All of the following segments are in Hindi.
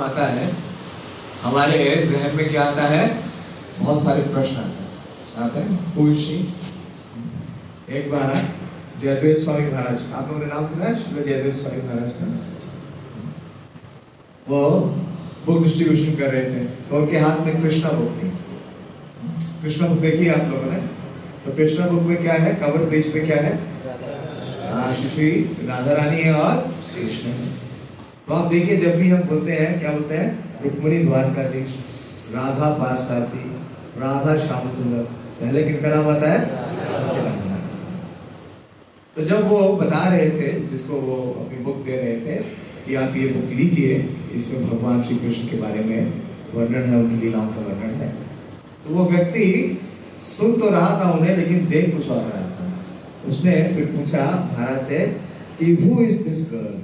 आता है हमारे जहन में क्या आता है, बहुत सारे प्रश्न आते हैं। पूछी एक बार जयदेव स्वामी महाराज, आप लोगों ने नाम सुना है श्री जयदेव स्वामी महाराज का? वो बुक डिस्ट्रीब्यूशन कर रहे थे तो उनके हाथ में कृष्णा बुक थी। कृष्णा बुक देखी आप लोगों ने? तो कृष्णा बुक में क्या है, कवर पेज पे क्या है? श्री राधा रानी है और कृष्ण है। तो आप देखिए, जब भी हम बोलते हैं क्या बोलते हैं, रुक्मिणी द्वारकाधीश, राधा पारसारथी, राधा श्याम सुंदर, पहले किनका नाम आता है? तो जब वो बता रहे थे, जिसको वो अपनी बुक दे रहे थे कि आप ये बुक लीजिए, इसमें भगवान श्री कृष्ण के बारे में वर्णन है, उनकी लीलाओं का वर्णन है। तो वो व्यक्ति सुन तो रहा था उन्हें, लेकिन देख कुछ और रहा था। उसने फिर पूछा महाराज से कि हु इज दिस गर्ल,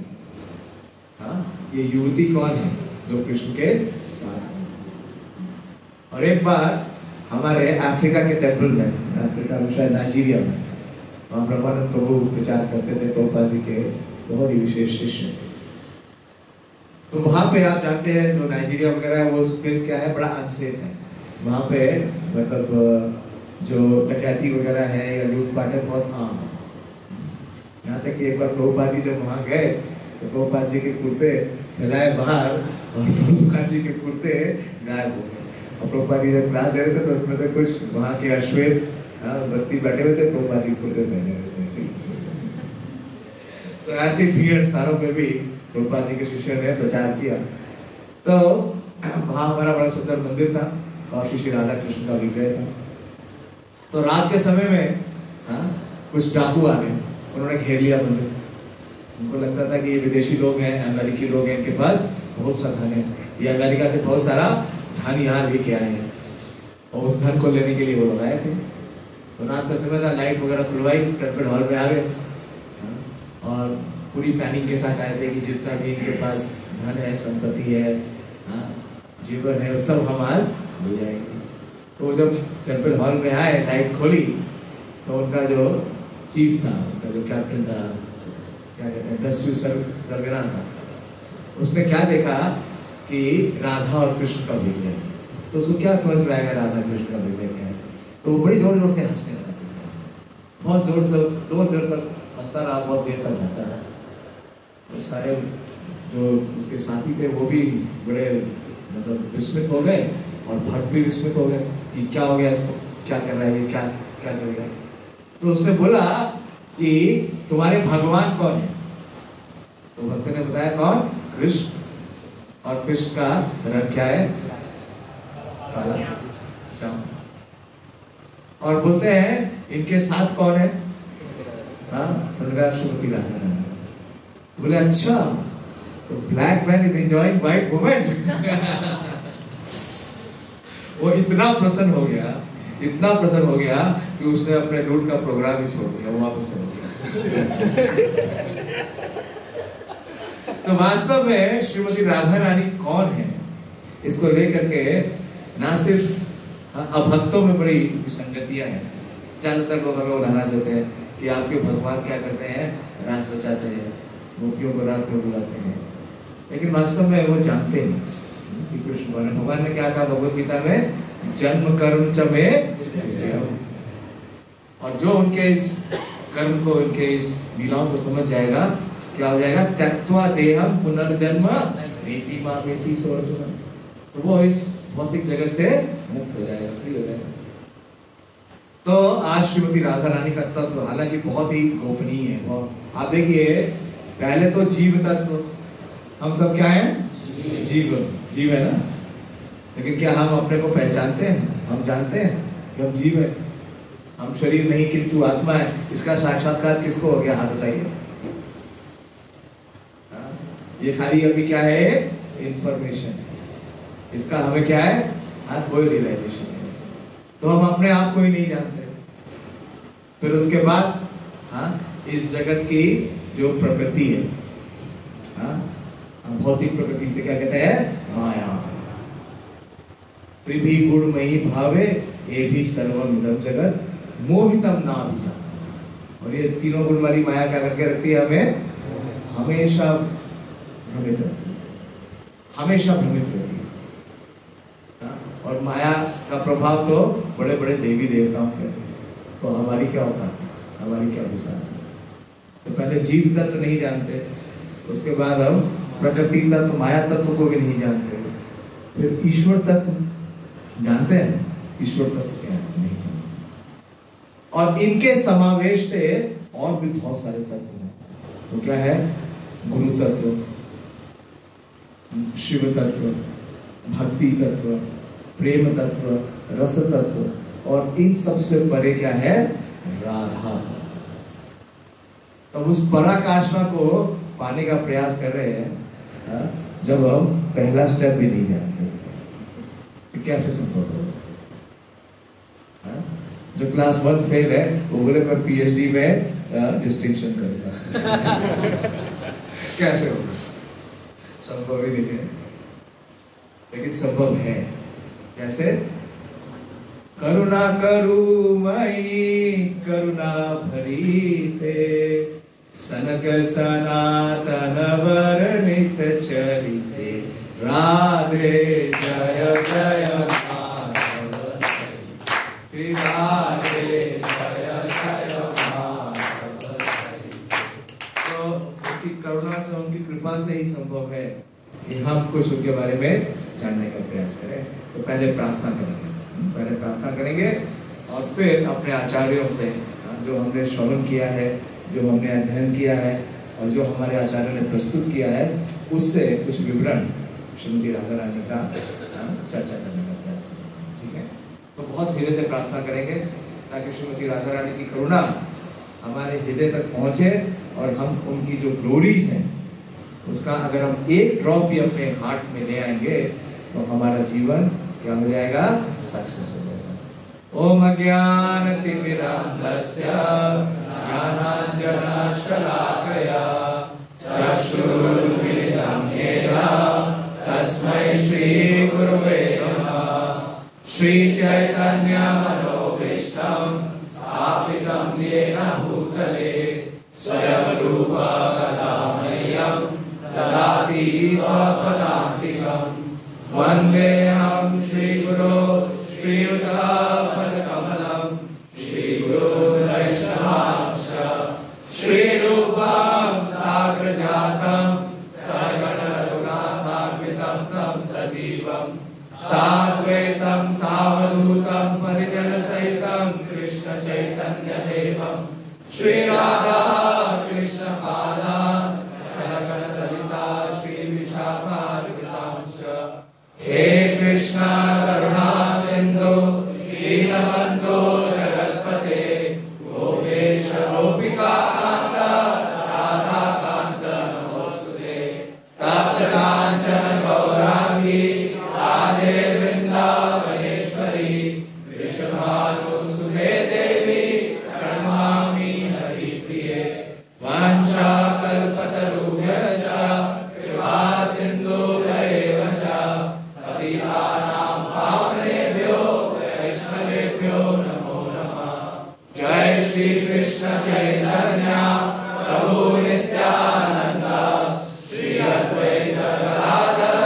ये युवती कौन है जो कृष्ण के साथ है? और एक बार हमारे अफ्रीका के टेम्पल में, अफ्रीका में शायद नाइजीरिया में, वहाँ ब्रह्मानंद प्रभु प्रचार करते थे, प्रभुपाद जी के बहुत ही विशेष शिष्य। तो वहाँ पे आप जानते हैं जो नाइजीरिया वगैरह है, वो स्पेस क्या है, बड़ा अनसेफ है। वहाँ पे मतलब जो डकैती वगैरह है या लूटपाट है बहुत आम है। यहाँ तक कि एक बार प्रभुपाद जी जब वहाँ गए तो प्रभुपाद जी के कुर्ते फैलाए बाहर और प्रभुपाद जी के कुर्ते गायब हो गए। और प्रभुपाद जी जब क्लास दे रहे थे तो उसमें से कुछ वहाँ के अश्वेत व्यक्ति बैठे हुए थे, प्रभुपाद जी कुर्ते पहने हुए थे। तो ऐसी भीड़ स्थानों पे भी प्रभुपाद जी के शिष्य ने प्रचार किया। तो वहाँ हमारा बड़ा सुंदर मंदिर था और श्री राधा कृष्ण का विग्रह था। तो रात के समय में कुछ डाकू आ गए, उन्होंने घेर लिया मंदिर। उनको लगता था कि ये विदेशी लोग हैं, अमेरिकी लोग हैं, इनके पास बहुत सा धन है, ये अमेरिका से बहुत सारा धन यहाँ लेके आए हैं और उस धन को लेने के लिए वो लोग आए थे। तो रात का समय था, लाइट वगैरह खुलवाई, टेम्पल हॉल में आ गए और पूरी प्लानिंग के साथ आए थे कि जितना भी इनके पास धन है, संपत्ति है, जीवन है, सब हम आज ले जाएंगे। तो जब टेम्पल हॉल में आए, लाइट खोली, तो उनका जो चीफ था, उनका जो कैप्टन था, क्या कहते हैं, 10वीं सरगना था, उसने क्या देखा कि राधा और कृष्ण का विग्रह। तो उसको क्या समझ में आएगा राधा कृष्ण का विग्रह क्या है? तो वो बड़ी जोर जोर से हंसने लगा, बहुत जोर से, देर तक हंसता रहा, बहुत देर तक हंसता रहा। तो सारे जो उसके साथी थे वो भी बड़े मतलब विस्मित हो गए और भक्त भी विस्मित हो गए कि क्या हो गया, इसको क्या कर रहा है, ये क्या करेगा। तो उसने बोला कि तुम्हारे भगवान कौन है? तो भक्त ने बताया कौन? कृष्ण। और कृष्ण का रंग क्या है? काला, श्याम। और बोलते हैं इनके साथ कौन है? श्रीमती राधा रानी। बोले अच्छा, तो black man is enjoying white women. वो इतना प्रसन्न हो गया, इतना प्रसन्न हो गया कि उसने अपने लूट का प्रोग्राम ही छोड़ दिया, वो वापस चल गया। तो वास्तव में श्रीमती राधा रानी कौन है, इसको लेकर के ना सिर्फ अभक्तों में बड़ी विसंगतियां हैं। ज्यादातर लोग हमें उदाहरण देते हैं कि आपके भगवान क्या करते हैं, रास रचाते हैं, गोपियों को रात में बुलाते हैं, लेकिन वास्तव में वो जानते नहीं कि कृष्ण भगवान ने क्या कहा भगवद गीता में, जन्म कर्म च मे। और जो उनके इस कर्म को, उनके इस लीलाओं को समझ जाएगा, क्या हो जाएगा, त्यक्त्वा देहम पुनर्जन्म नेति मामेति सो अर्जुन। तो वो इस भौतिक जगत से मुक्त हो जाएगा, फ्री हो जाएगा। तो आज श्रीमती राधा रानी का तत्व हालांकि बहुत ही गोपनीय है। और आप देखिए, पहले तो जीव तत्व, हम सब क्या है, जीव है ना, लेकिन क्या हम अपने को पहचानते हैं? हम जानते हैं कि हम जीव है, हम शरीर नहीं किंतु आत्मा है। इसका साक्षात्कार किसको हो गया, हाथ उठाइए। ये खाली अभी क्या है, इंफॉर्मेशन, इसका हमें क्या है, कोई रियलाइजेशन है। तो हम अपने आप को ही नहीं जानते। फिर उसके बाद इस जगत की जो प्रकृति है, भौतिक प्रकृति से क्या कहते हैं, माया। त्रिभी गुणमयी भावे ये भी सर्वम इदं जगत मोहितम ना भी। और ये तीनों गुण वाली माया क्या करके रखती है, हमें हमेशा भ्रमित रखती है। हमेशा भ्रमित रहती है। और माया का प्रभाव तो बड़े बड़े देवी देवताओं पे, तो हमारी क्या औकात है, हमारी क्या विसात है। तो पहले जीव तत्व नहीं जानते, उसके बाद हम प्रकृति तत्व माया तत्व को भी नहीं जानते, फिर ईश्वर तत्व जानते हैं। ईश्वर तत्व क्या है नहीं जानते। और इनके समावेश से और भी बहुत सारे तत्व हैं। वो क्या है? गुरु तत्व, शिव तत्व, भक्ति तत्व, प्रेम तत्व, रस तत्व, और इन सबसे परे क्या है? राधा। तो उस पराकाष्ठा को पाने का प्रयास कर रहे हैं, जब हम पहला स्टेप भी नहीं जानते, तो कैसे संभव होगा? जो क्लास 1 फेल है वो बोले पर पीएचडी में डिस्टिंक्शन करेगा। कैसे होगा? संभव ही नहीं है, लेकिन संभव है। कैसे? करुणा करू मई करुणा भरी थे, सनक सनातन वर्णित चरिते, राधे जय जय माधव, राधे जय जय माधव। तो उनकी करुणा से, उनकी कृपा से ही संभव है कि हम कुछ उनके बारे में जानने का प्रयास करें। तो पहले प्रार्थना करेंगे, और फिर अपने आचार्यों से जो हमने श्रवण किया है, जो हमने अध्ययन किया है, और जो हमारे आचार्यों ने प्रस्तुत किया है, उससे कुछ विवरण श्रीमती राधा रानी का चर्चा करने का प्रयास करेंगे। ठीक है? तो बहुत हृदय से प्रार्थना करेंगे ताकि श्रीमती राधा रानी की करुणा हमारे हृदय तक पहुंचे, और हम उनकी जो ग्लोरीज हैं उसका अगर हम एक ड्रॉप भी अपने हार्ट में ले आएंगे तो हमारा जीवन क्या हो जाएगा? सक्सेस हो जाएगा। ओम अज्ञानतिमिरान्धस्य ज्ञानाञ्जनशलाकया चक्षुरुन्मिलितं येन तस्मै श्रीगुरुवे नमः। श्रीचैतन्यमनोभीष्टं स्थापितं येन भूतले स्वयं रूपा कदा मह्यं ददाति स्वपदान्तिकम्। वन्देऽहं श्रीगुरो श्रीयुतापदकमलं श्रीगुरुन् वैष्णवांश्च श्रीरूपं साग्रजातं सगण रघुनाथान्वितं तं सजीवं साद्वैतं सावधूतं परिजनसहितं कृष्ण चैतन्यदेवं श्रीराधा कृष्णपादान् सगण ललिता श्रीविशाखान्वितांश्च। हे कृष्ण करुणा सिंधु दीनबंधो जगत्पते गोपेश गोपिका कांत राधा कांत नमोस्तुते। तप्त कांचन गौरांगी राधे वृंदावनेश्वरी वृषभानुसुते देवी प्रणमामि हरिप्रिये। वाञ्छाकल्पतरुभ्यश्च कृपा सिन्धुभ्यैव च पतितानां पावनेभ्यो वैष्णवेभ्यो नमो नमः। जय श्री कृष्ण चैतन्य प्रभु नित्यानंद श्री अद्वैत गदाधर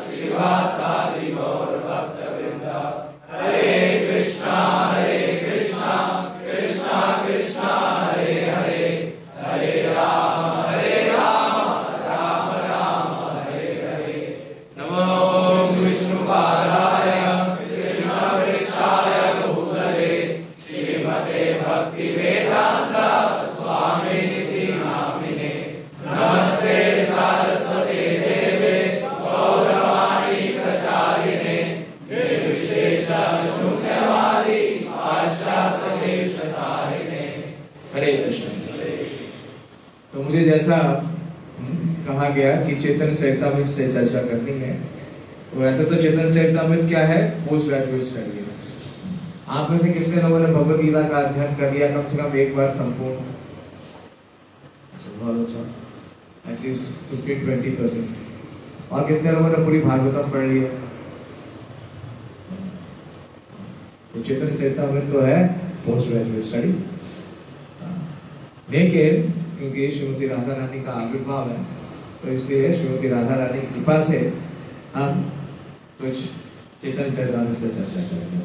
श्रीवासादि गौर भक्तवृंद। हरे कृष्णा कृष्णा कृष्णा हरे हरे, हरे राम राम राम हरे हरे। नमो विष्णुपादाय कृष्णपृष्ठाय भूतले श्रीमते भक्तिवेदांत स्वामिनिति नामिने। नमस्ते सारस्वते देवे गौरवाणी प्रचारिणे निर्विशेष शून्यवादी पाश्चात्य देशतारिणे। हरे कृष्ण। तो मुझे जैसा कहा गया कि चेतन चरितामृत से चर्चा करनी है, तो वैसे तो चेतन चरितामृत क्या है? पोस्ट ग्रेजुएट स्टडी है। आप में से कितने लोगों ने भगवद गीता का अध्ययन कर लिया कम से कम एक बार संपूर्ण? बहुत अच्छा, एटलीस्ट 15-20%। और कितने लोगों ने पूरी भागवतम पढ़ ली है? तो चेतन चरितामृत तो है पोस्ट ग्रेजुएट स्टडी। लेकिन क्योंकि श्रीमती राधा रानी का आविर्भाव है, तो इसलिए श्रीमती राधा रानी की कृपा से हम कुछ चैतन्य चरितामृत से चर्चा करेंगे।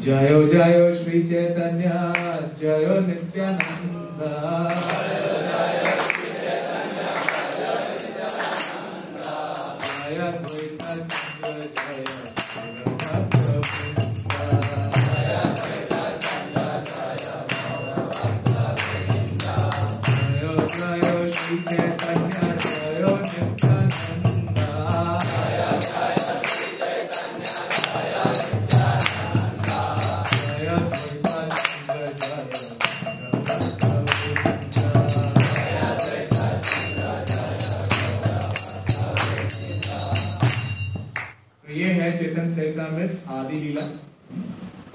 जयो जयो श्री चैतन्य जयो नित्यानंद, जय द्वैत चंद्र जय आदि लीला।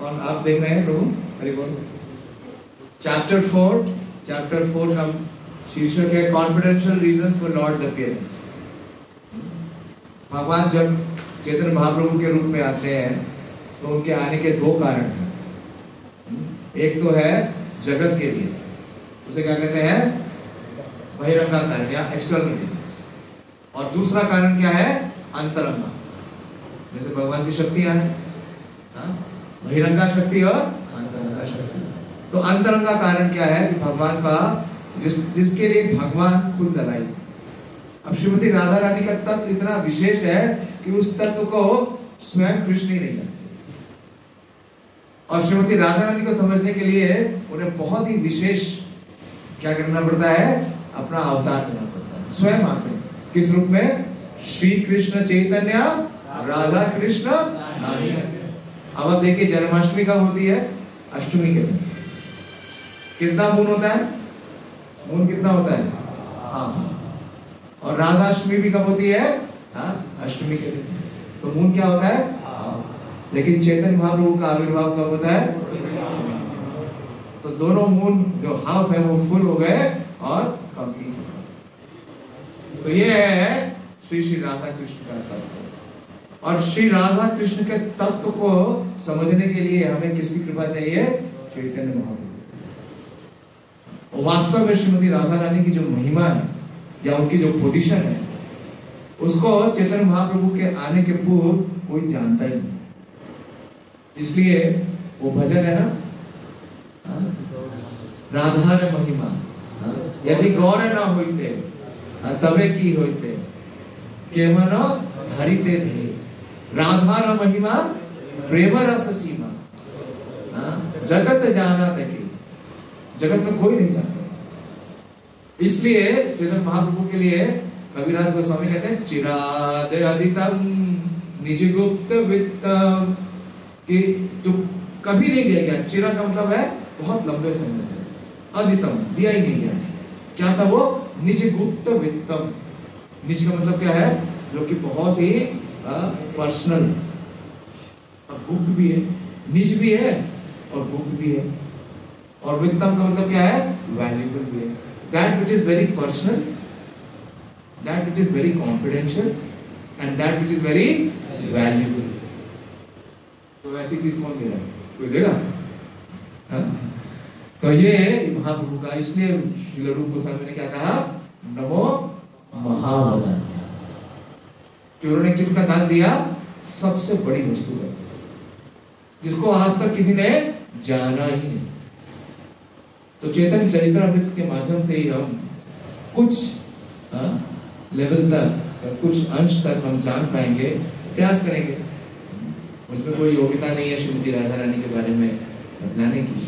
और आप देख रहे हैं प्रभु हरि बोल। चैप्टर 4 हम शीर्षक है confidential reasons for Lord's appearance. भगवान जब चैतन्य महाप्रभु के रूप में आते हैं तो उनके आने के दो कारण हैं। एक तो है जगत के लिए, उसे क्या कहते हैं बहिरंगा कारण या एक्सटर्नल रीजंस, और दूसरा कारण क्या है अंतरंगा, जैसे भगवान की शक्तियां हैं, बहिरंगा शक्ति और अंतरंगा शक्ति। तो अंतरंगा कारण क्या है कि भगवान का जिसके लिए भगवान खुद दलाई। अब श्रीमती राधा रानी का तत्व इतना विशेष है कि उस तत्व को स्वयं कृष्ण ही नहीं जानते, और श्रीमती राधा रानी को समझने के लिए उन्हें बहुत ही विशेष क्या करना पड़ता है, अपना अवतार करना पड़ता है। स्वयं आते हैं किस रूप में, श्री कृष्ण चैतन्य राधा कृष्ण नामी। अब आप देखिए जन्माष्टमी कब होती है, अष्टमी के दिन। कितना मून होता है, मून कितना होता है, और राधाष्टमी भी कब होती है, अष्टमी के दिन। तो मून क्या होता है, लेकिन चैतन्य महाप्रभु का आविर्भाव कब होता है, तो दोनों मून जो हाफ है वो फुल हो गए और कंप्लीट हो गए। तो ये है श्री श्री राधा कृष्ण का तत्व। और श्री राधा कृष्ण के तत्व को समझने के लिए हमें किसकी कृपा चाहिए, चैतन्य महाप्रभु। वास्तव में श्रीमती राधा रानी की जो महिमा है या उनकी जो पोजीशन है उसको चैतन्य महाप्रभु के आने के पूर्व कोई जानता ही नहीं। इसलिए वो भजन है ना, राधा ने महिमा यदि गौर न होते तबे की होते के मनो धरिते थे, राधा न महिमा प्रेम रस सीमा, जगत जाना तकी, जगत में कोई नहीं जानता। इसलिए चैतन्य महाप्रभु के लिए कविराज गोस्वामी कहते हैं चिराद अदितम निज गुप्त वित्तम, कि जो कभी नहीं दिया गया। चिरा का मतलब है बहुत लंबे समय से, अदितम दिया ही नहीं गया। क्या था वो, निज गुप्त वित्तम। निज का मतलब क्या है, जो कि बहुत ही पर्सनल, गुप्त भी है, निज भी है और गुप्त भी है। और वित्तम का मतलब क्या है, वैल्यूएबल भी है। That which is very personal, that which is very confidential and that which is very valuable. तो ऐसी चीज कौन दे रहा है, कोई देगा? तो ये महाप्रभु का, इसलिए श्रील रूप गोस्वामी ने क्या कहा, नमो महावदान्य, कि उन्होंने किसका दान दिया, सबसे बड़ी वस्तु का, जिसको आज तक किसी ने जाना ही नहीं। तो चैतन्य चरितामृत के माध्यम से ही हम कुछ लेवल तक, कुछ अंश तक हम जान पाएंगे, प्रयास करेंगे। मुझमें कोई योग्यता नहीं है श्रीमती राधा रानी के बारे में बतलाने की,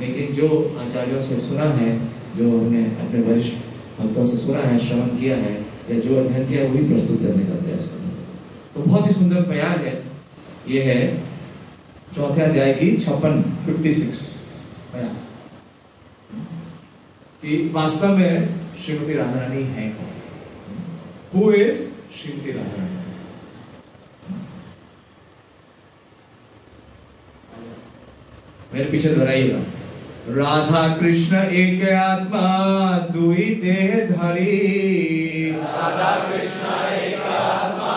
लेकिन जो आचार्यों से सुना है, जो हमने अपने वरिष्ठ भक्तों से सुना है, श्रवण किया है, या जो अध्ययन किया वही प्रस्तुत करने का प्रयास करेंगे। तो बहुत ही सुंदर बयान है। ये है चौथे अध्याय की 56 बयान, कि वास्तव में श्रीमती राधा रानी है कौन, हु इज श्रीमती राधा रानी। मेरे पीछे दोहराइएगा, राधा कृष्ण एक आत्मा दुई देह धारी, राधा कृष्ण एक आत्मा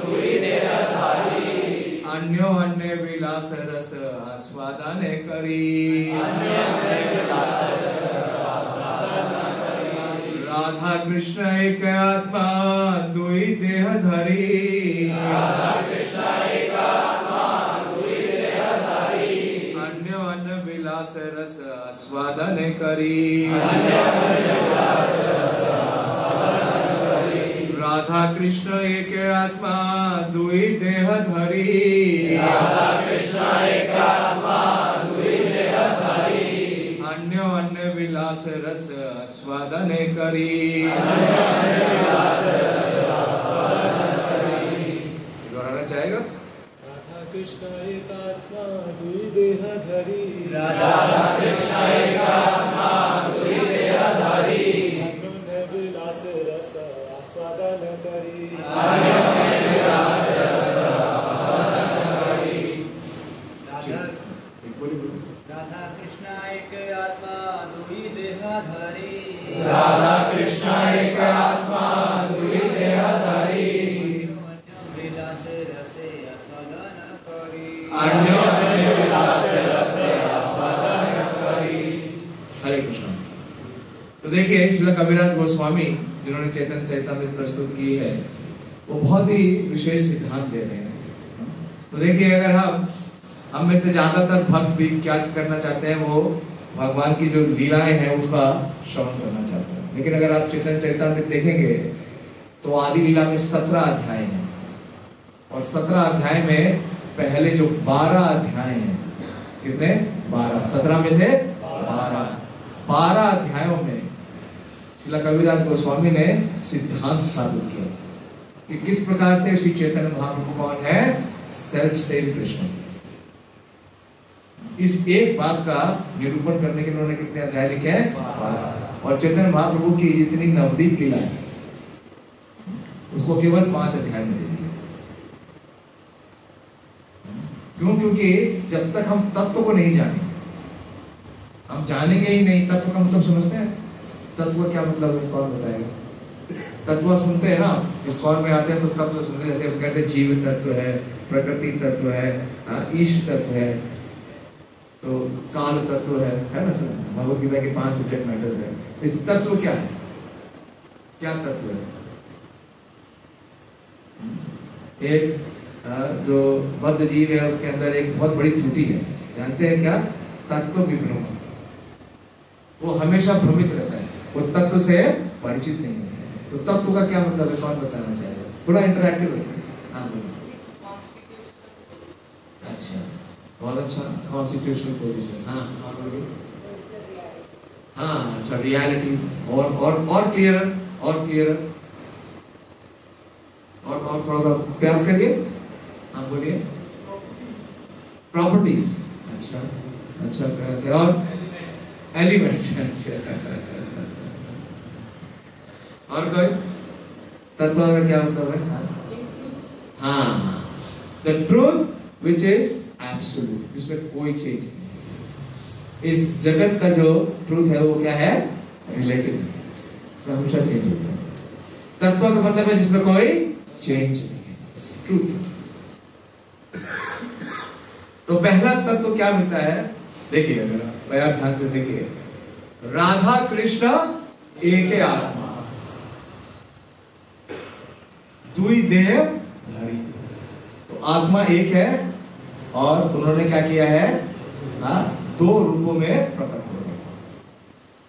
दुई देह धारी, अन्यो अन्य विलास रस आस्वादन करी, अन्यो अन्य विलास रस आस्वादन करी। राधा कृष्ण एक आत्मा दुई देह धारी, राधा कृष्ण एक आत्मा दुई देहधारी अन्य अन्य विलास रस आस्वादन करी राधा कृष्ण एक आत्मा दुई देह धरी राधा कृष्ण एक आत्मा दुई देहधारी अन्य अन्य विलास रस आस्वादन करी दोहराना चाहेगा? राधा कृष्ण एक आत्मा दुई देहधारी राधा कृष्ण एक आत्मा दुई देहधारी अन्योन्य विलास रस आस्वादन करी राधा कृष्ण एक आत्मा दुई देहधारी राधा कृष्ण एक आत्मा दुई देहधारी विलास रसे आस्वादन करी अन्योन्य विलास रसे आस्वादन करी। हरे कृष्ण। तो देखिए श्रील कबीरदास गोस्वामी जिन्होंने चैतन्य चैतामृत प्रस्तुत की है वो बहुत ही विशेष सिद्धांत दे रहे हैं। तो देखिए अगर हम में से ज्यादातर भक्त भी क्या करना चाहते हैं, वो भगवान की जो लीलाएं हैं उसका श्रवण करना चाहते हैं। लेकिन अगर आप चैतन्य चैतामृत देखेंगे तो आदि लीला में 17 अध्याय हैं और 17 अध्याय में पहले जो 12 अध्याय हैं, कितने 12, 17 में से 12 अध्यायों में श्रील कबीरदास गोस्वामी ने सिद्धांत स्थापित किया कि किस प्रकार से श्री चैतन्य महाप्रभु कौन है, सेल्फ सेम कृष्ण। इस एक बात का निरूपण करने के लिए उन्होंने कितने अध्याय लिखे हैं, 12। और चैतन्य महाप्रभु की जितनी नवदीप लीला है उसको केवल 5 अध्याय में दे दिया। क्यों? क्योंकि जब तक हम तत्व को नहीं जानेंगे, हम जानेंगे ही नहीं। तत्व का मतलब समझते हैं? तत्व का क्या मतलब है, कौन बताएगा? तत्व सुनते हैं ना, इस्कॉन में आते हैं तो तत्व सुनते हैं। जैसे हम कहते हैं जीव तत्व है, प्रकृति तत्व है, ईश तत्व है, तो काल तत्व है ना सर। भगवद गीता के 5 सब्जेक्ट मैटर्स है। इस तत्व क्या है, क्या तत्व है? एक जो बद्ध जीव है उसके अंदर एक बहुत बड़ी त्रुटि है, जानते हैं क्या? तत्व विभ्रम। वो हमेशा भ्रमित रहता है, वो तत्व से परिचित नहीं है। तो तत्व का क्या मतलब है, कौन बताना चाहेगा? थोड़ा इंटरैक्टिव रखिए। हाँ बोलिए। अच्छा, बहुत अच्छा, कॉन्स्टिट्यूशनल पोजीशन। हाँ और बोलिए। हाँ अच्छा, रियलिटी और क्लियर और थोड़ा सा प्रयास करिए। हाँ बोलिए। प्रॉपर्टीज, अच्छा प्रयास है। और एलिमेंट, अच्छा। और कोई तत्व का क्या मतलब है? हाँ, the truth which is absolute, जिसमें कोई चेंज नहीं। इस जगत का जो ट्रूथ है वो क्या है? रिलेटिव, इसमें हमेशा चेंज होता है। तत्व का मतलब है जिसमें कोई चेंज नहीं है, ट्रूथ। तो पहला तत्व क्या मिलता है? देखिए अगर आप ध्यान से देखिए, राधा कृष्ण एक आत्मा दुई देह धारी। तो आत्मा एक है और उन्होंने क्या किया है, 2 रूपों में प्रकट हो गए।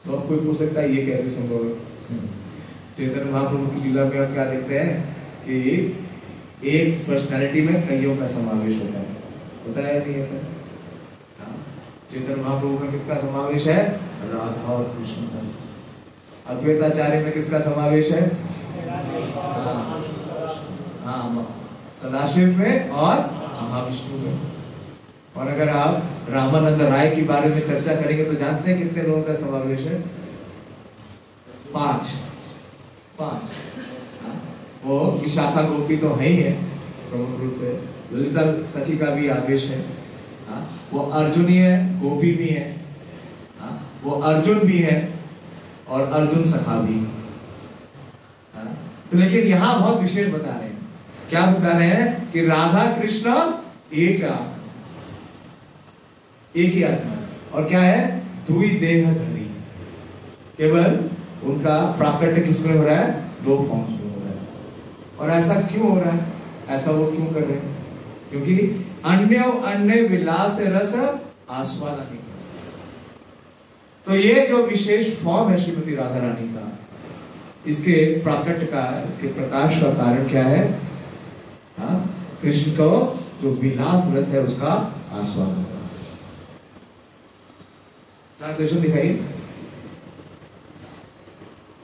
तो अब कोई पूछ सकता है ये कैसे संभव है? चैतन्य महाप्रभु की लीला में हम क्या देखते हैं कि एक पर्सनालिटी में कईयों का समावेश होता है या नहीं होता? चैतन्य महाप्रभु में किसका समावेश है? राधा और कृष्ण का। अद्वैताचार्य में किसका समावेश है? हाँ, सदाशिव में और महाविष्णु में। और अगर आप रामानंद राय के बारे में चर्चा करेंगे तो जानते हैं कितने लोगों का समावेश है? 5। वो विशाखा गोपी तो है ही है प्रमुख रूप से, ललिता सखी का भी आवेश है। वो अर्जुनी है, गोपी भी है, वो अर्जुन भी है और अर्जुन सखा भी। तो लेकिन यहाँ बहुत विशेष बता रहे हैं, क्या बता रहे हैं कि राधा कृष्ण एक ही आत्मा। और क्या है? दुई देह धरी। केवल उनका प्राकट्य किसमें हो रहा है? 2 फॉर्म्स में हो रहा है। और ऐसा क्यों हो रहा है? ऐसा वो क्यों कर रहे हैं? क्योंकि अन्य अन्य विलास रस आस्वादन। तो ये जो विशेष फॉर्म है श्रीमती राधा रानी का, इसके प्राकट का, इसके प्रकाश का कारण क्या है? कृष्ण को जो विलास रस है उसका आस्वादन करना। ट्रांसलेशन दिखाइए।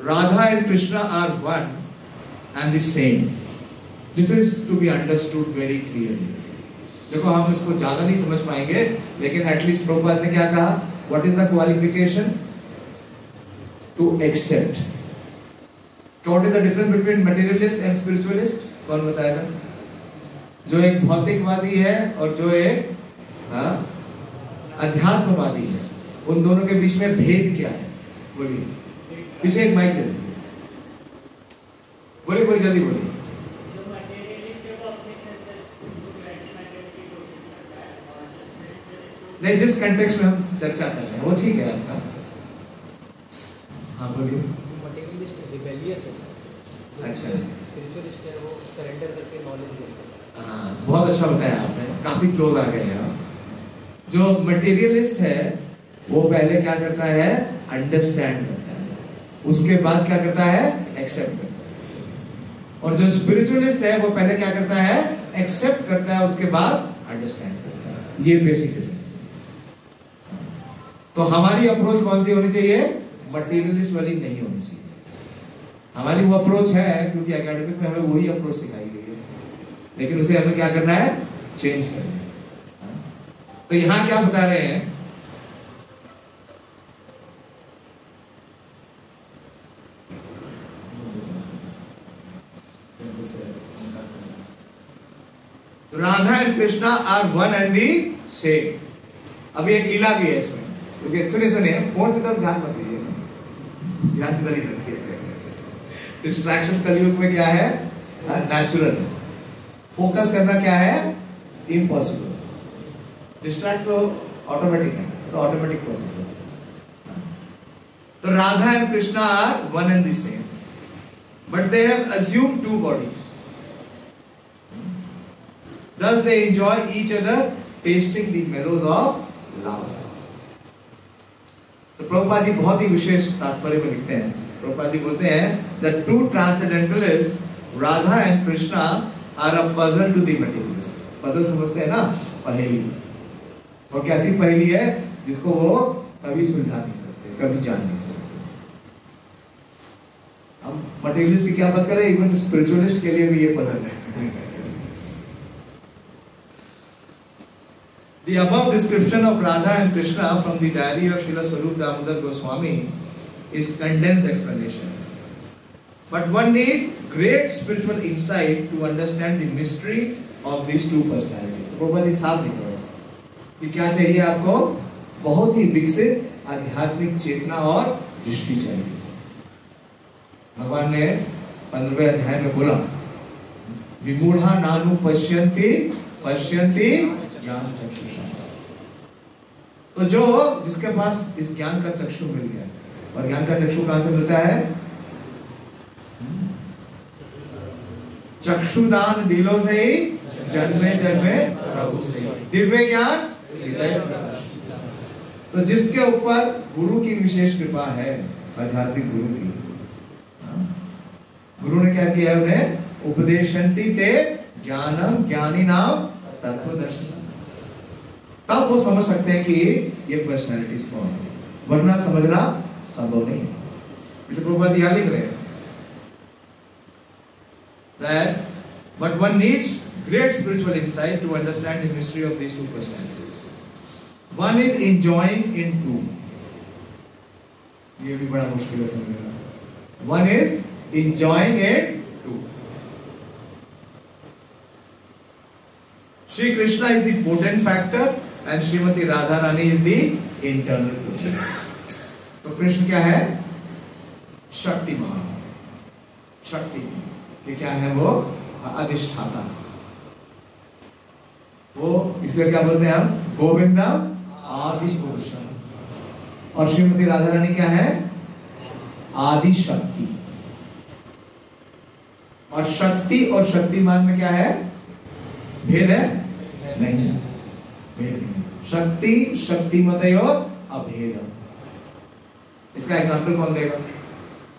Radha and Krishna are one and the same. This is to be understood very clearly. देखो हम इसको ज्यादा नहीं समझ पाएंगे, लेकिन एटलीस्ट प्रभुपाद ने क्या कहा? What is the qualification? To accept. What is the difference between materialist and spiritualist? कौन बताएगा? जो एक भौतिकवादी है और जो एक अध्यात्मवादी है, उन दोनों के बीच में भेद क्या है? बोलिए। पीछे एक माइक दे दीजिए। बोलिए बोलिए, जल्दी बोलिए। नहीं, जिस कंटेक्स्ट में हम चर्चा कर रहे हैं वो ठीक है आपका। हाँ बोलिए। मटेरियलिस्ट रिबेलियस है, अच्छा। स्पिरिचुअलिस्ट है वो सरेंडर करके नॉलेज लेता है। हाँ, बहुत अच्छा बताया आपने, काफी क्लोज आ गए हैं। जो मटेरियलिस्ट है वो पहले क्या करता है? अंडरस्टैंड करता है, उसके बाद क्या करता है? एक्सेप्ट करता है। और जो स्पिरिचुअलिस्ट है वो पहले क्या करता है? एक्सेप्ट करता है, उसके बाद अंडरस्टैंड करता है। ये बेसिक डिफरेंस है। तो हमारी अप्रोच कौन सी होनी चाहिए? मटेरियलिस्ट वाली नहीं होनी चाहिए। हमारी वो अप्रोच है, क्योंकि एकेडमिक में हमें वही अप्रोच सिखाई गई है, लेकिन उसे हमें क्या करना है? चेंज करना है। तो यहां क्या बता रहे हैं? Radha and Krishna are one and the same. अभी एक लीला भी है इसमें, क्योंकि सुनिए सुनिए, फोन की तरफ ध्यान मत दीजिए, ध्यान इधर ही रखिए। डिस्ट्रैक्शन कलयुग में क्या है? नेचुरल। फोकस करना क्या है? इम्पॉसिबल। डिस्ट्रैक्ट तो ऑटोमेटिक है, तो ऑटोमेटिक प्रोसेस है। तो Radha and Krishna are one and the same, but they have assumed two bodies. Thus they enjoy each other, tasting the mellows of love. तो प्रभुपाद जी बहुत ही विशेष तात्पर्य में लिखते हैं। प्रभुपाद जी बोलते हैं, the true transcendentalist, Radha and Krishna are a puzzle to the materialist. puzzle समझते हैं ना? पहेली। और कैसी पहेली है? जिसको वो कभी सुलझा नहीं सकते, कभी जान नहीं सकते। हम मटेरियलिस्ट की क्या बात करें, इवन स्पिरिचुअलिस्ट के लिए भी ये पजल है। The above description of Radha and Krishna from the diary of Srila Swarup Damodar Goswami is condensed explanation. But one needs great spiritual insight to understand the mystery of these two personalities. तो प्रभुपाद जी साफ लिख रहे हैं कि क्या चाहिए आपको? बहुत ही विकसित आध्यात्मिक चेतना और दृष्टि चाहिए। भगवान ने 15वें अध्याय में बोला, विमूढ़ा नानु पश्यन्ति पश्यन्ति ज्ञान चक्षुषा। तो जो जिसके पास इस ज्ञान का चक्षु मिल गया, और ज्ञान का चक्षु कहां से मिलता है? चक्षुदान दिलों से ही, जन्मे जन्मे प्रभु से। दिव्य ज्ञान हृदय प्रकाश। तो जिसके ऊपर गुरु की विशेष कृपा है, आध्यात्मिक गुरु की, गुरु ने क्या किया? उन्हें उपदेशन्ति ते ज्ञानम ज्ञानी नाम तत्वदर्शी। तब वो समझ सकते हैं कि ये पर्सनैलिटीज कौन है, वरना समझना संभव नहीं है। इसे प्रभुपाद यहां लिख रहे हैं that but one needs great spiritual insight to understand the mystery of these two personalities. One is enjoying in two. ये भी बड़ा मुश्किल है समझना। One is enjoying in two. Shri Krishna is the potent factor and Srimati Radharani is the internal process. तो कृष्ण क्या है? शक्तिमान। शक्तिमान ये क्या है? वो अधिष्ठाता। वो इसलिए क्या बोलते हैं हम? गोविंदम आदि पुरुषम। और श्रीमती राधारानी क्या है? आदि शक्ति। और शक्ति और शक्तिमान में क्या है? भेद है? नहीं, भेद नहीं। शक्ति शक्तिमतयोर अभेद। इसका एग्जाम्पल कौन देगा?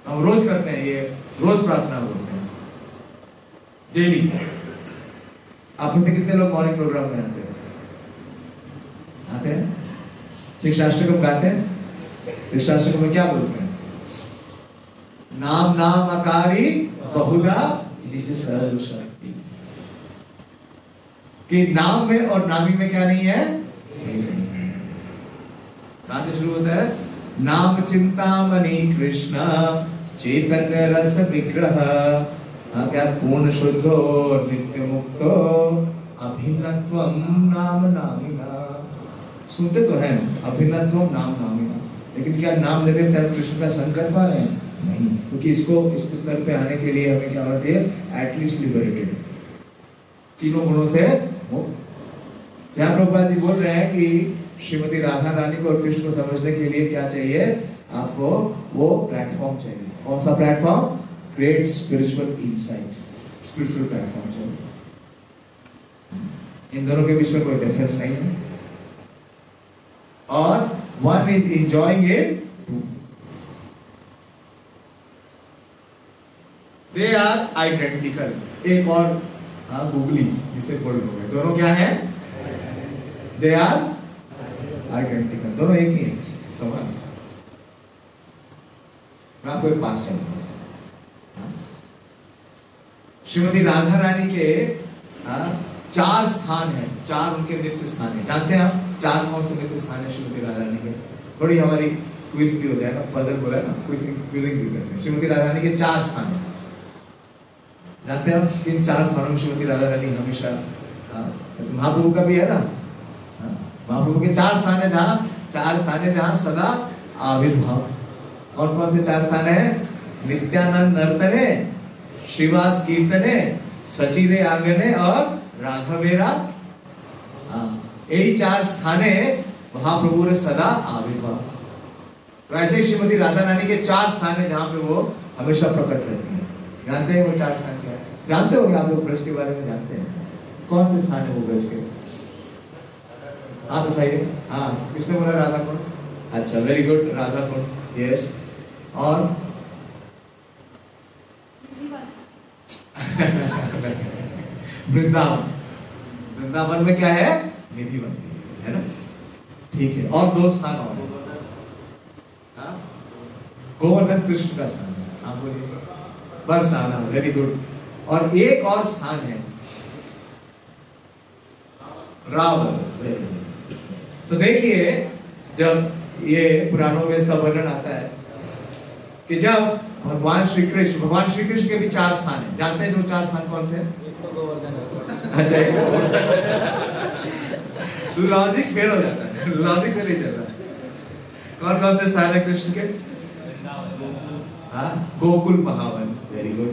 हम रोज करते हैं, ये रोज प्रार्थना बोलते हैं डेली। आप में से कितने लोग मॉर्निंग प्रोग्राम में आते हैं? आते हैं? शिक्षाष्टकम गाते हैं? शिक्षाष्टकम में क्या बोलते हैं? नाम नाम आकारी बहुधा निज सर्वशक्ति। कि नाम में और नामी में क्या नहीं है? कहां से शुरू होता है? नाम चिंतामणि कृष्ण चैतन्य रस विग्रह, क्या पूर्ण शुद्धो नित्य मुक्तो अभिन्नत्वम नाम नामिना। सुनते तो हैं अभिन्नत्वम नाम नामिना, लेकिन क्या नाम लेने से हम कृष्ण का संग कर पा रहे हैं? नहीं, क्योंकि इसको इस स्तर पे आने के लिए हमें क्या होना चाहिए? एटलीस्ट लिबरेटेड, तीनों गुणों से मुक्त। जहाँ प्रभुपाद जी बोल रहे हैं कि श्रीमती राधा रानी को और कृष्ण को समझने के लिए क्या चाहिए आपको? वो प्लेटफॉर्म चाहिए। कौन सा platform? Great spiritual insight, spiritual platform चाहिए। इन दोनों के बीच में कोई डिफरेंस नहीं है। और one is enjoying it, they are identical. एक और गूगली जिसे बोल रहे, दोनों क्या है? दे आर आइडेंटिकल, दोनों एक ही है, समान। मैं आपको एक पास टाइम श्रीमती राधा रानी के 4 स्थान है, 4 उनके नित्य स्थान है। जानते हैं आप 4 कौन से नित्य स्थान है श्रीमती राधा रानी के? थोड़ी हमारी क्विज भी हो जाएगा, पजल बोला ना, क्विजिंग भी करते हैं। श्रीमती राधा रानी के 4 स्थान है। जानते हैं आप इन 4 स्थानों में श्रीमती राधा रानी हमेशा, महाप्रभु का भी है ना, महाप्रभु के 4 स्थान है, जहाँ सदा आविर्भाव। कौन कौन से 4 स्थान है? नित्यानंद नर्तने, श्रीवास कीर्तने, सचिरे आंगने और राघवेरा। यही 4 स्थाने महाप्रभु ने सदा आविर्भाव। तो ऐसे श्रीमती राधा रानी के 4 स्थान है जहाँ पे वो हमेशा प्रकट रहती है। जानते हैं वो 4 स्थान क्या है? जानते हो आप लोग ब्रज के बारे में जानते हैं? कौन से स्थान है वो ब्रज के? आप बताइए। हाँ, किसने बोला? राधा कुंड। अच्छा, very good, Radha Kund, yes. और वृंदावन। वृंदावन में क्या है? निधि बनती है ना, ठीक है। और 2 स्थान और, गोवर्धन कृष्ण का स्थान है, आप बोलिए। Barsana, very good. और एक और स्थान है रावण, वेरी गुड। तो देखिए, जब ये पुराणों में इसका वर्णन आता है कि जब भगवान श्री कृष्ण के भी 4 स्थान है। जानते हैं जो 4 स्थान कौन से? अच्छा, लॉजिक फेल हो जाता है, लॉजिक से नहीं चल रहा है। कौन कौन से स्थान है कृष्ण के? Gokul Mahavan, very good.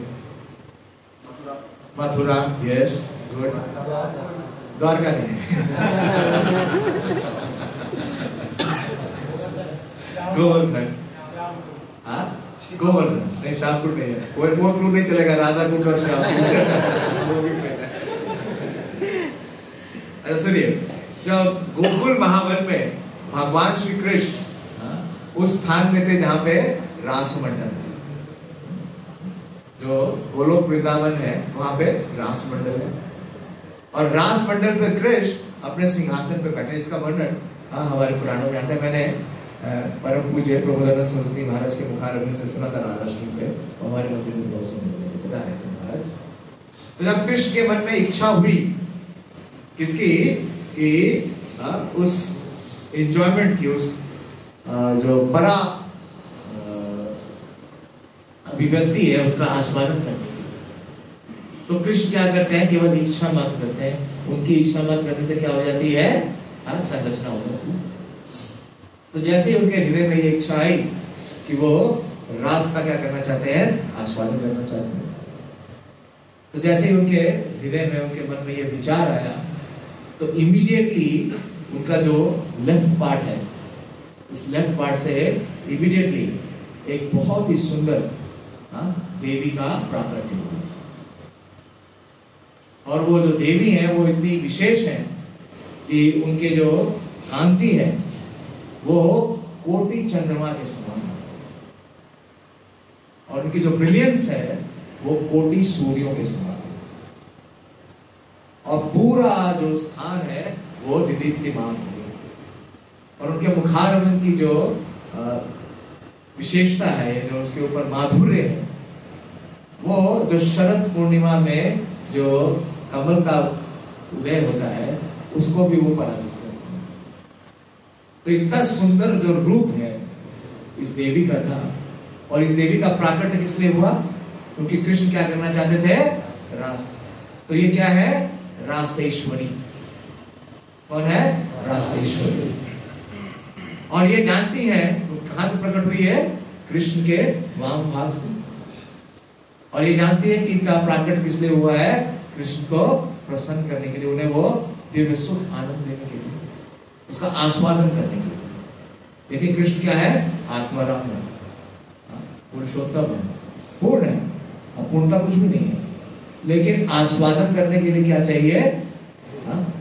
Mathura, yes, good. Dwarka नहीं है। गोवर्धन, गोवर्धन नहीं, श्यामकुंड नहीं है। वो क्लू नहीं चलेगा, राधा कुंड और श्यामकुंड। अच्छा सुनिए, जब गोकुल महावन में भगवान श्री कृष्ण उस स्थान में थे जहां पे रास मंडल है, जो गोलोक वृंदावन है वहां पे रास मंडल है। और रास मंडल पे कृष्ण अपने सिंहासन पे बैठे। इसका वर्णन हमारे पुराणों में आता है। मैंने परम पूज्य प्रबोधानंद सरस्वती महाराज के मुखारविंद से सुना था राधाष्टमी पे, हमारे मंदिर में प्रवचन बता रहे थे महाराज। तो जब कृष्ण के मन में इच्छा हुई किसकी? कि उस एंजॉयमेंट की, उस जो बड़ा अभिव्यक्ति है उसका आस्वादन करने की, तो कृष्ण क्या करते हैं? केवल इच्छा मत करते हैं। उनकी इच्छा मत करने से क्या हो जाती है? संरचना हो जाती है। तो जैसे ही उनके हृदय में ये इच्छा आई कि वो रास का क्या करना चाहते हैं? आस्वादन करना चाहते हैं। तो जैसे ही उनके हृदय में, उनके मन में ये विचार आया, तो इमीडिएटली उनका जो लेफ्ट पार्ट है, इस लेफ्ट पार्ट से इमीडिएटली एक बहुत ही सुंदर देवी का प्राकट्य हुआ। और वो जो देवी हैं वो इतनी विशेष हैं कि उनके जो कांति है वो कोटि चंद्रमा के समान है और उनकी जो ब्रिलियंस है वो कोटि सूर्यों के समान है और पूरा जो स्थान है वो दीप्तिमान है और उनके मुखारविंद की जो विशेषता है, जो उसके ऊपर माधुर्य है, वो जो शरद पूर्णिमा में जो कमल का उदय होता है उसको भी वो पराजित करते हैं। तो इतना सुंदर जो रूप है इस देवी का था और इस देवी का प्राकट्य किस लिए हुआ? क्योंकि कृष्ण क्या करना चाहते थे? रास। तो ये क्या है? रासेश्वरी। कौन है? रासेश्वरी। और ये जानती है कहां से प्रकट हुई है? कृष्ण के वाम भाग से। और ये जानती है कि इनका प्राकट किस लिए हुआ है? कृष्ण को प्रसन्न करने के लिए, उन्हें वो दिव्य सुख आनंद देने के लिए, उसका आस्वादन करने के लिए। देखिए कृष्ण क्या है? आत्माराम है, पुरुषोत्तम है, पूर्ण है। अपूर्णता कुछ भी नहीं है, लेकिन आस्वादन करने के लिए क्या चाहिए?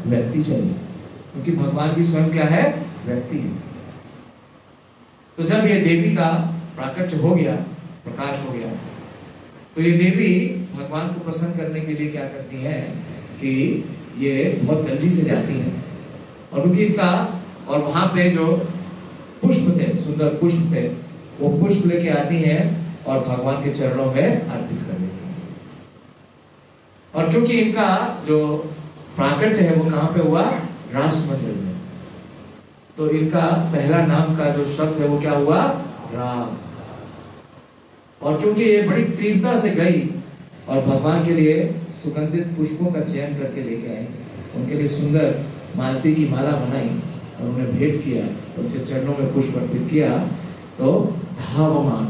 व्यक्ति चाहिए, क्योंकि भगवान भी स्वयं क्या है? व्यक्ति है। तो जब ये देवी का प्राकट्य हो गया, प्रकाश हो गया, तो ये देवी भगवान को प्रसन्न करने के लिए क्या करती है कि ये बहुत जल्दी से जाती है और उनकी का और वहां पे जो पुष्प थे, सुंदर पुष्प थे, वो पुष्प लेके आती हैं और भगवान के चरणों में अर्पित कर देती हैं। और क्योंकि इनका जो प्राकट्य है वो कहां पे हुआ? रास मंदिर में, तो इनका पहला नाम का जो शब्द है वो क्या हुआ? राम। और क्योंकि ये बड़ी तीव्रता से गई और भगवान के लिए सुगंधित पुष्पों का चयन करके लेके आई, उनके लिए सुंदर मालती की माला बनाई और उन्हें भेंट किया, उनके चरणों में पुष्प अर्पित किया, तो धावमान।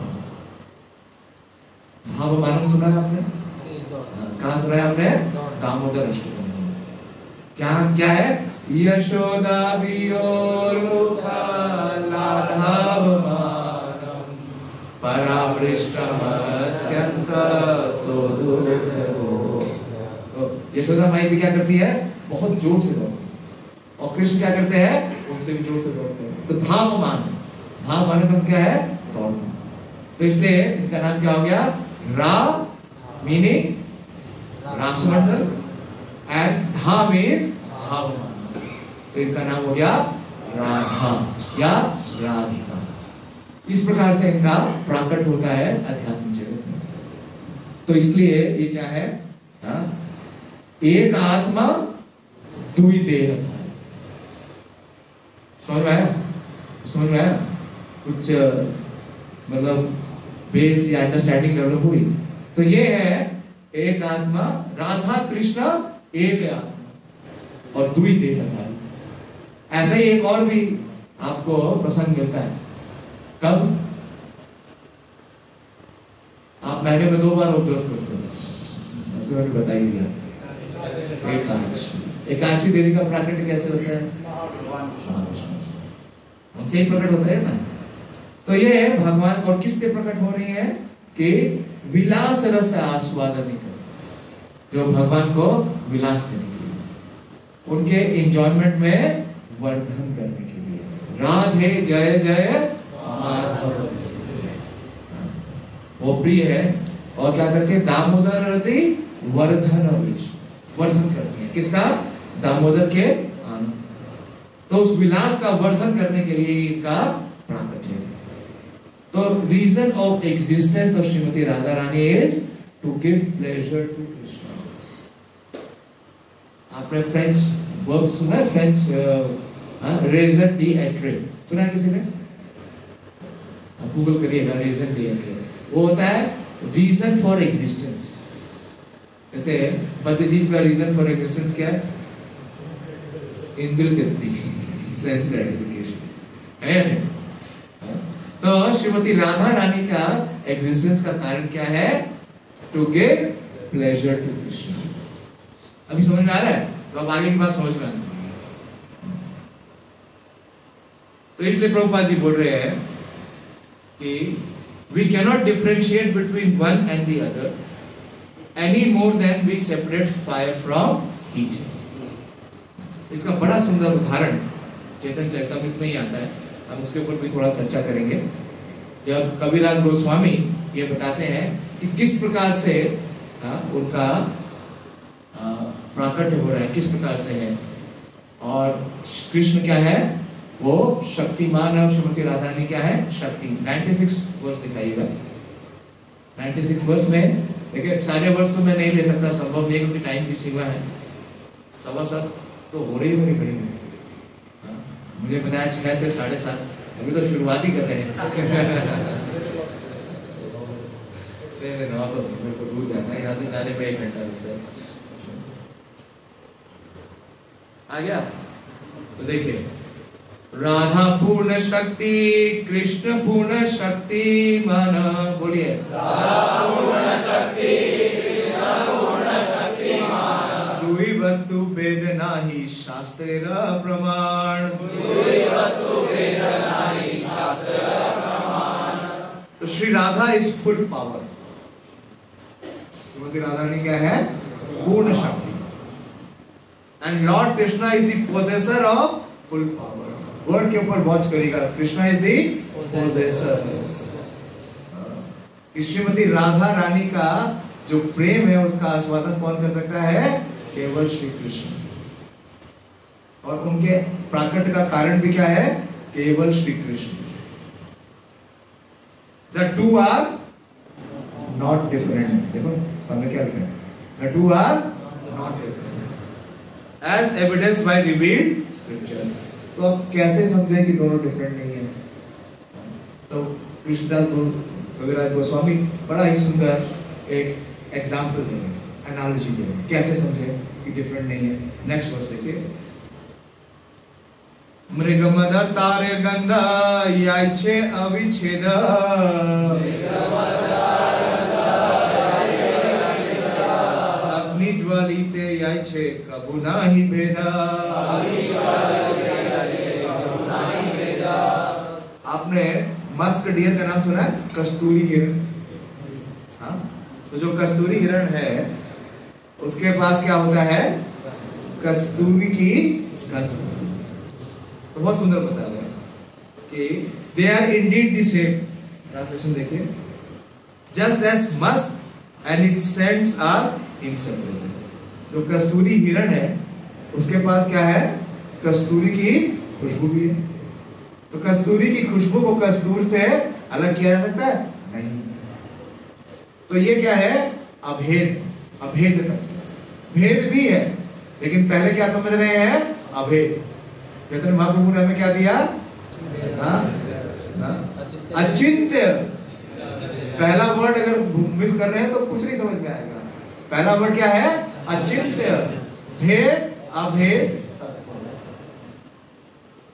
धावमान सुना है आपने? कहाँ सुना है आपने? दामोदर अष्टकम। क्या क्या है? यशोदा वियोर्मुखा लाधावमानम परामृष्टम अत्यंत तो दुर्लभो। तो यशोदा माई भी क्या करती है? बहुत जोर से दौड़ती है और कृष्ण क्या करते हैं? उनसे भी जोर से दौड़ते हैं। तो धावमान, धावमान का क्या है? दौड़ना। तो इसलिए इनका नाम क्या हो गया? रा मीनिंग रासमंडल एंड धा मीन्स धावमान। तो इनका नाम हो गया राधा या राधिका। इस प्रकार से इनका प्राकट होता है आध्यात्मिक जगत में। तो इसलिए ये क्या है? एक आत्मा दुई देह। समझ में आया? समझ में आया? कुछ मतलब बेस या अंडरस्टैंडिंग डेवलप हुई? तो ये है एक आत्मा, राधा कृष्ण एक आत्मा और दुई देहधारी। ऐसा ही एक और भी आपको प्रसंग मिलता है। कब? आप महीने में 2 बार उपयोग करते हैं, तो मैंने बता ही दिया। एकादशी देवी का प्राकट्य कैसे होता है? उनसे ही प्रकट होता है ना। तो ये भगवान और किससे प्रकट हो रही है कि विलास रस आस्वादन कर, जो भगवान को विलास देने के लिए, उनके एंजॉयमेंट में वर्धन करने के लिए। राधे जय जय माधव, वो प्रिय है। और क्या करते हैं? दामोदर रति वर्धन वर्धन करती है। किसका? दामोदर के आनंद। तो उस विलास का वर्धन करने के लिए इनका प्राकट्य है। तो reason of existence of Shrimati Radha Rani is to give pleasure to Krishna. आपने फ्रेंच वर्ब सुना है? फ्रेंच रेजन डी एट्रे सुना है किसी ने? आप गूगल करिएगा रेजन डी एट्रे। वो होता है रीजन फॉर एग्जिस्टेंस। जैसे बुद्धिजीव का रीजन फॉर एग्जिस्टेंस क्या है? इंद्रिय तृप्ति, सेंस ग्रेटिफिकेशन है। तो श्रीमती राधा रानी का एग्जिस्टेंस का कारण क्या है? To give pleasure to Krishna. अभी समझ में आ रहा है? तो अब आगे की बात समझ में आनी। तो इसलिए प्रभुपाद जी बोल रहे हैं कि we cannot differentiate between one and the other, any more than we separate fire from heat. इसका बड़ा सुंदर उदाहरण चैतन्य चरितामृत में ही आता है, हम उसके ऊपर भी थोड़ा चर्चा करेंगे। जब कबीरदास गोस्वामी ये बताते हैं कि किस प्रकार से उनका प्राकट्य हो रहा है, किस प्रकार से है, और कृष्ण क्या है, वो शक्तिमान है और श्रीमती राधा रानी क्या है, शक्ति। 96 वर्ष दिखाइएगा। 96 वर्ष में देखिए, सारे वर्ष तो मैं नहीं ले सकता, संभव नहीं क्योंकि टाइम की सीमा है। 7:15 तो हो रही होगी बड़ी में। मुझे बताया 6 से 7:30, अभी तो शुरुआत ही कर रहे हैं। तो मेरे को दूर जाना है, यहाँ से जाने में 1 घंटा लगता है। आ गया? तो देखिए, राधा पूर्ण शक्ति, कृष्ण पूर्ण शक्ति मान, बोलिए। राधा पूर्ण शक्ति, कृष्ण पूर्ण शक्ति मान। दुई वस्तु भेद नाही शास्त्र प्रमाण। दुई वस्तु भेद नाही शास्त्र प्रमाण। तो Shri Radha is full power. Shrimati Radha Rani क्या है, पूर्ण शक्ति। And Lord Krishna is the possessor of full power. Word के ऊपर वॉच करेगा, Krishna is the possessor. Shrimati Radha Rani का जो प्रेम है उसका आस्वादन कौन कर सकता है, केवल श्री कृष्ण। और उनके प्राकट्य का कारण भी क्या है, केवल Shri Krishna. The two are not different। देखो सामने क्या लिखा है, The two are not different as evidenced by revealed scriptures। तो अब कैसे समझें कि दोनों डिफरेंट नहीं है? तो कृष्णदास कबीरदास गोस्वामी बड़ा ही सुंदर एक एग्जाम्पल देंगे, एनालॉजी देंगे, कैसे समझें कि डिफरेंट नहीं है। नेक्स्ट वर्स देखिए, मृगमद तारे गंध याचे अविच्छेद। अग्नि ज्वालिते याचे कबू नाही भेद। आपने मस्क डियर का नाम सुना है, कस्तूरी हिरण। हाँ, तो जो कस्तूरी हिरण है उसके पास क्या होता है, कस्तूरी की गंध। तो बहुत सुंदर बता रहे हैं कि they are indeed the same. Translation देखिए, just as musk and its scents are inseparable. जो कस्तूरी हिरण है उसके पास क्या है, कस्तूरी की खुशबू भी है। तो कस्तूरी की खुशबू को कस्तूर से अलग किया जा सकता है? नहीं। तो ये क्या है, अभेद, अभेद तत्व। भेद भी है लेकिन पहले क्या समझ रहे हैं, अभेद। चैतन्य महाप्रभु ने हमें क्या दिया, अचिंत्य। पहला वर्ड अगर मिस कर रहे हैं तो कुछ नहीं समझ में आएगा। पहला वर्ड क्या है, अचिंत्य। भेद, अभेद,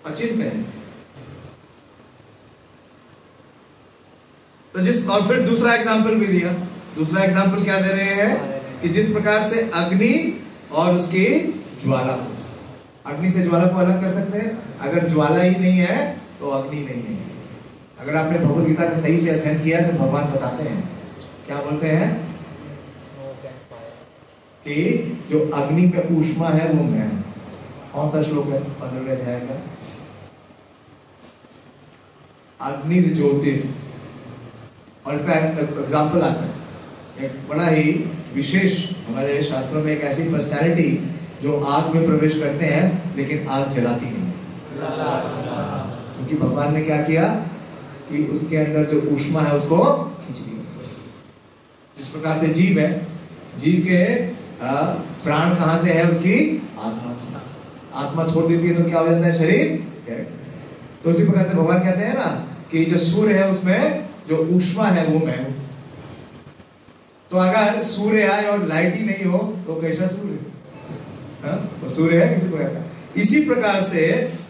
अचिंत्य है। तो और फिर दूसरा एग्जाम्पल भी दिया। दूसरा एग्जाम्पल क्या दे रहे हैं कि जिस प्रकार से अग्नि और उसकी ज्वाला को, अग्नि से ज्वाला को अलग कर सकते हैं। अगर ज्वाला ही नहीं है तो अग्नि नहीं है। अगर आपने भगवद गीता का सही से अध्ययन किया तो भगवान बताते हैं, क्या बोलते हैं कि जो अग्नि पे ऊष्मा है वो मैं। कौन सा श्लोक है, 15वें अध्याय का, अग्नि ज्योति। और इसका एग्जाम्पल आता है एक बड़ा ही विशेष, हमारे शास्त्रों में एक ऐसी पर्सनैलिटी जो आग में प्रवेश करते हैं लेकिन आग जलाती नहीं, क्योंकि भगवान ने क्या किया कि उसके अंदर जो ऊष्मा है उसको खींच लिया। इस प्रकार से जीव है, जीव के प्राण कहाँ से है, उसकी आत्मा से। आत्मा छोड़ देती है तो क्या हो जाता है, शरीर। तो उसी प्रकार से भगवान कहते हैं ना कि जो सूर्य है उसमें जो ऊष्मा है वो मैं हूं। तो अगर सूर्य आए और लाइट ही नहीं हो तो कैसा सूर्य, वो सूर्य है किसी प्रकार का। इसी प्रकार से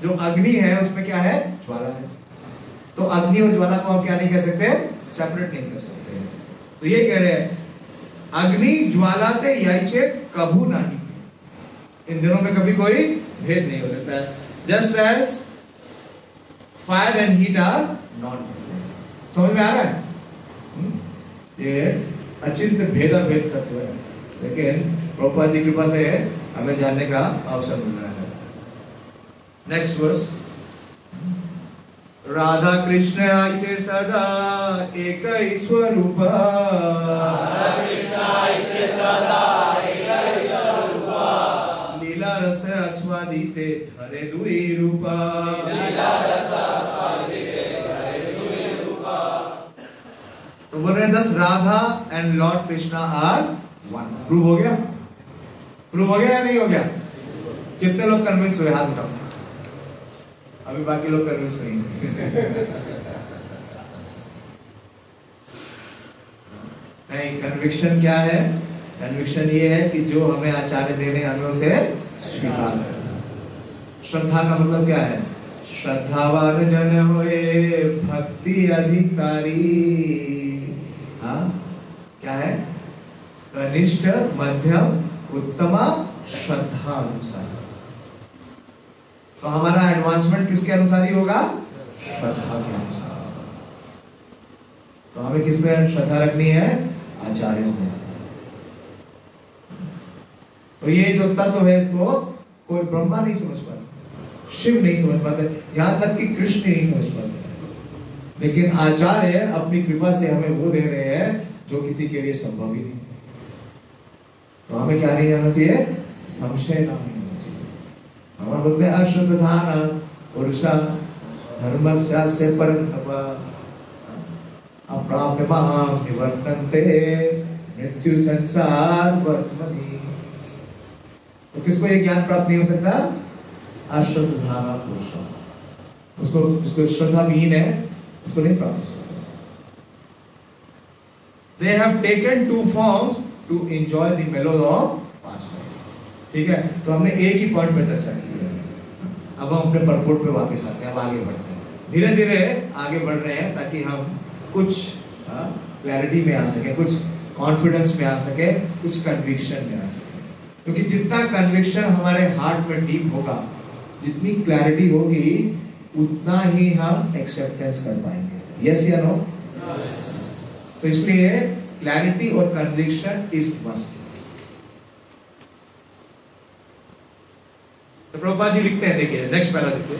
जो अग्नि है उसमें क्या है, ज्वाला है। तो अग्नि और ज्वाला को आप क्या नहीं कर सकते, सेपरेट नहीं कर सकते। तो ये कह रहे हैं अग्नि ज्वालाते याइचे कभू नहीं, इन दिनों में कभी कोई भेद नहीं हो सकता है। Just as fire and heat are not different. समझ में आ रहा है? ये अचिंत्य भेदा भेद तत्व है, लेकिन प्रभुपाद जी की कृपा से हमें जानने का अवसर मिल रहा है। नेक्स्ट वर्स, राधा कृष्ण आइचे सदा एक स्वरूप, राधा कृष्ण आइचे सदा एक स्वरूप, लीला रस आस्वादिते धरे दुई रूप, लीला रस आस्वादिते धरे दुई रूप। तो बोल रहे हैं 10 Radha and Lord Krishna are one. Prove हो गया? प्रूव हो गया या नहीं हो गया? कितने लोग कन्विंस हुए? हाथ उठाओ। अभी बाकी लोग कन्विंस नहीं। नहीं, कन्विक्शन क्या है? कन्विक्शन ये है कि जो हमें आचार्य दे रहे हैं हमें उसे स्वीकार करना। श्रद्धा का मतलब क्या है? श्रद्धावान जन होए भक्ति अधिकारी। हाँ, क्या है? कनिष्ठ, मध्यम, उत्तम, श्रद्धा अनुसार। तो हमारा एडवांसमेंट किसके अनुसार ही होगा? श्रद्धा के अनुसार। तो हमें किस पे श्रद्धा रखनी है? आचार्यों में। तो ये जो तत्व है इसको कोई ब्रह्मा नहीं समझ पाता, शिव नहीं समझ पाते, यहां तक कि कृष्ण नहीं समझ पाते। लेकिन आचार्य अपनी कृपा से हमें वो दे रहे हैं जो किसी के लिए संभव ही नहीं। तो हमें क्या नहीं होना चाहिए? संशय ना होना चाहिए। हम बोलते हैं अश्रद्धान पुरुषा धर्मस्यास्य परंतप अप्राप्य माम निवर्तन्ते मृत्यु संसार वर्तमनि। तो किसको ये ज्ञान प्राप्त नहीं हो सकता? अश्रद्धान पुरुषा। उसको जिसको श्रद्धा विहीन है उसको नहीं प्राप्त हो सकता। They have taken two forms to enjoy the melody of pastime. ठीक है, तो हमने एक ही पॉइंट पे चर्चा की है। अब हम अपने परपोर्ट पे वापस आते हैं, अब आगे बढ़ते हैं। धीरे धीरे आगे बढ़ रहे हैं ताकि हम कुछ क्लैरिटी में आ सके, कुछ कॉन्फिडेंस में आ सके, कुछ कन्विक्शन में आ सके। क्योंकि जितना कन्विक्शन हमारे हार्ट में डीप होगा, जितनी क्लैरिटी होगी, उतना ही हम एक्सेप्टेंस कर पाएंगे। यस या नो? तो इसलिए क्लैरिटी और कन्विक्शन इज मस्ट। तो प्रभुपाद जी लिखते हैं, देखिए नेक्स्ट पैरा देखिए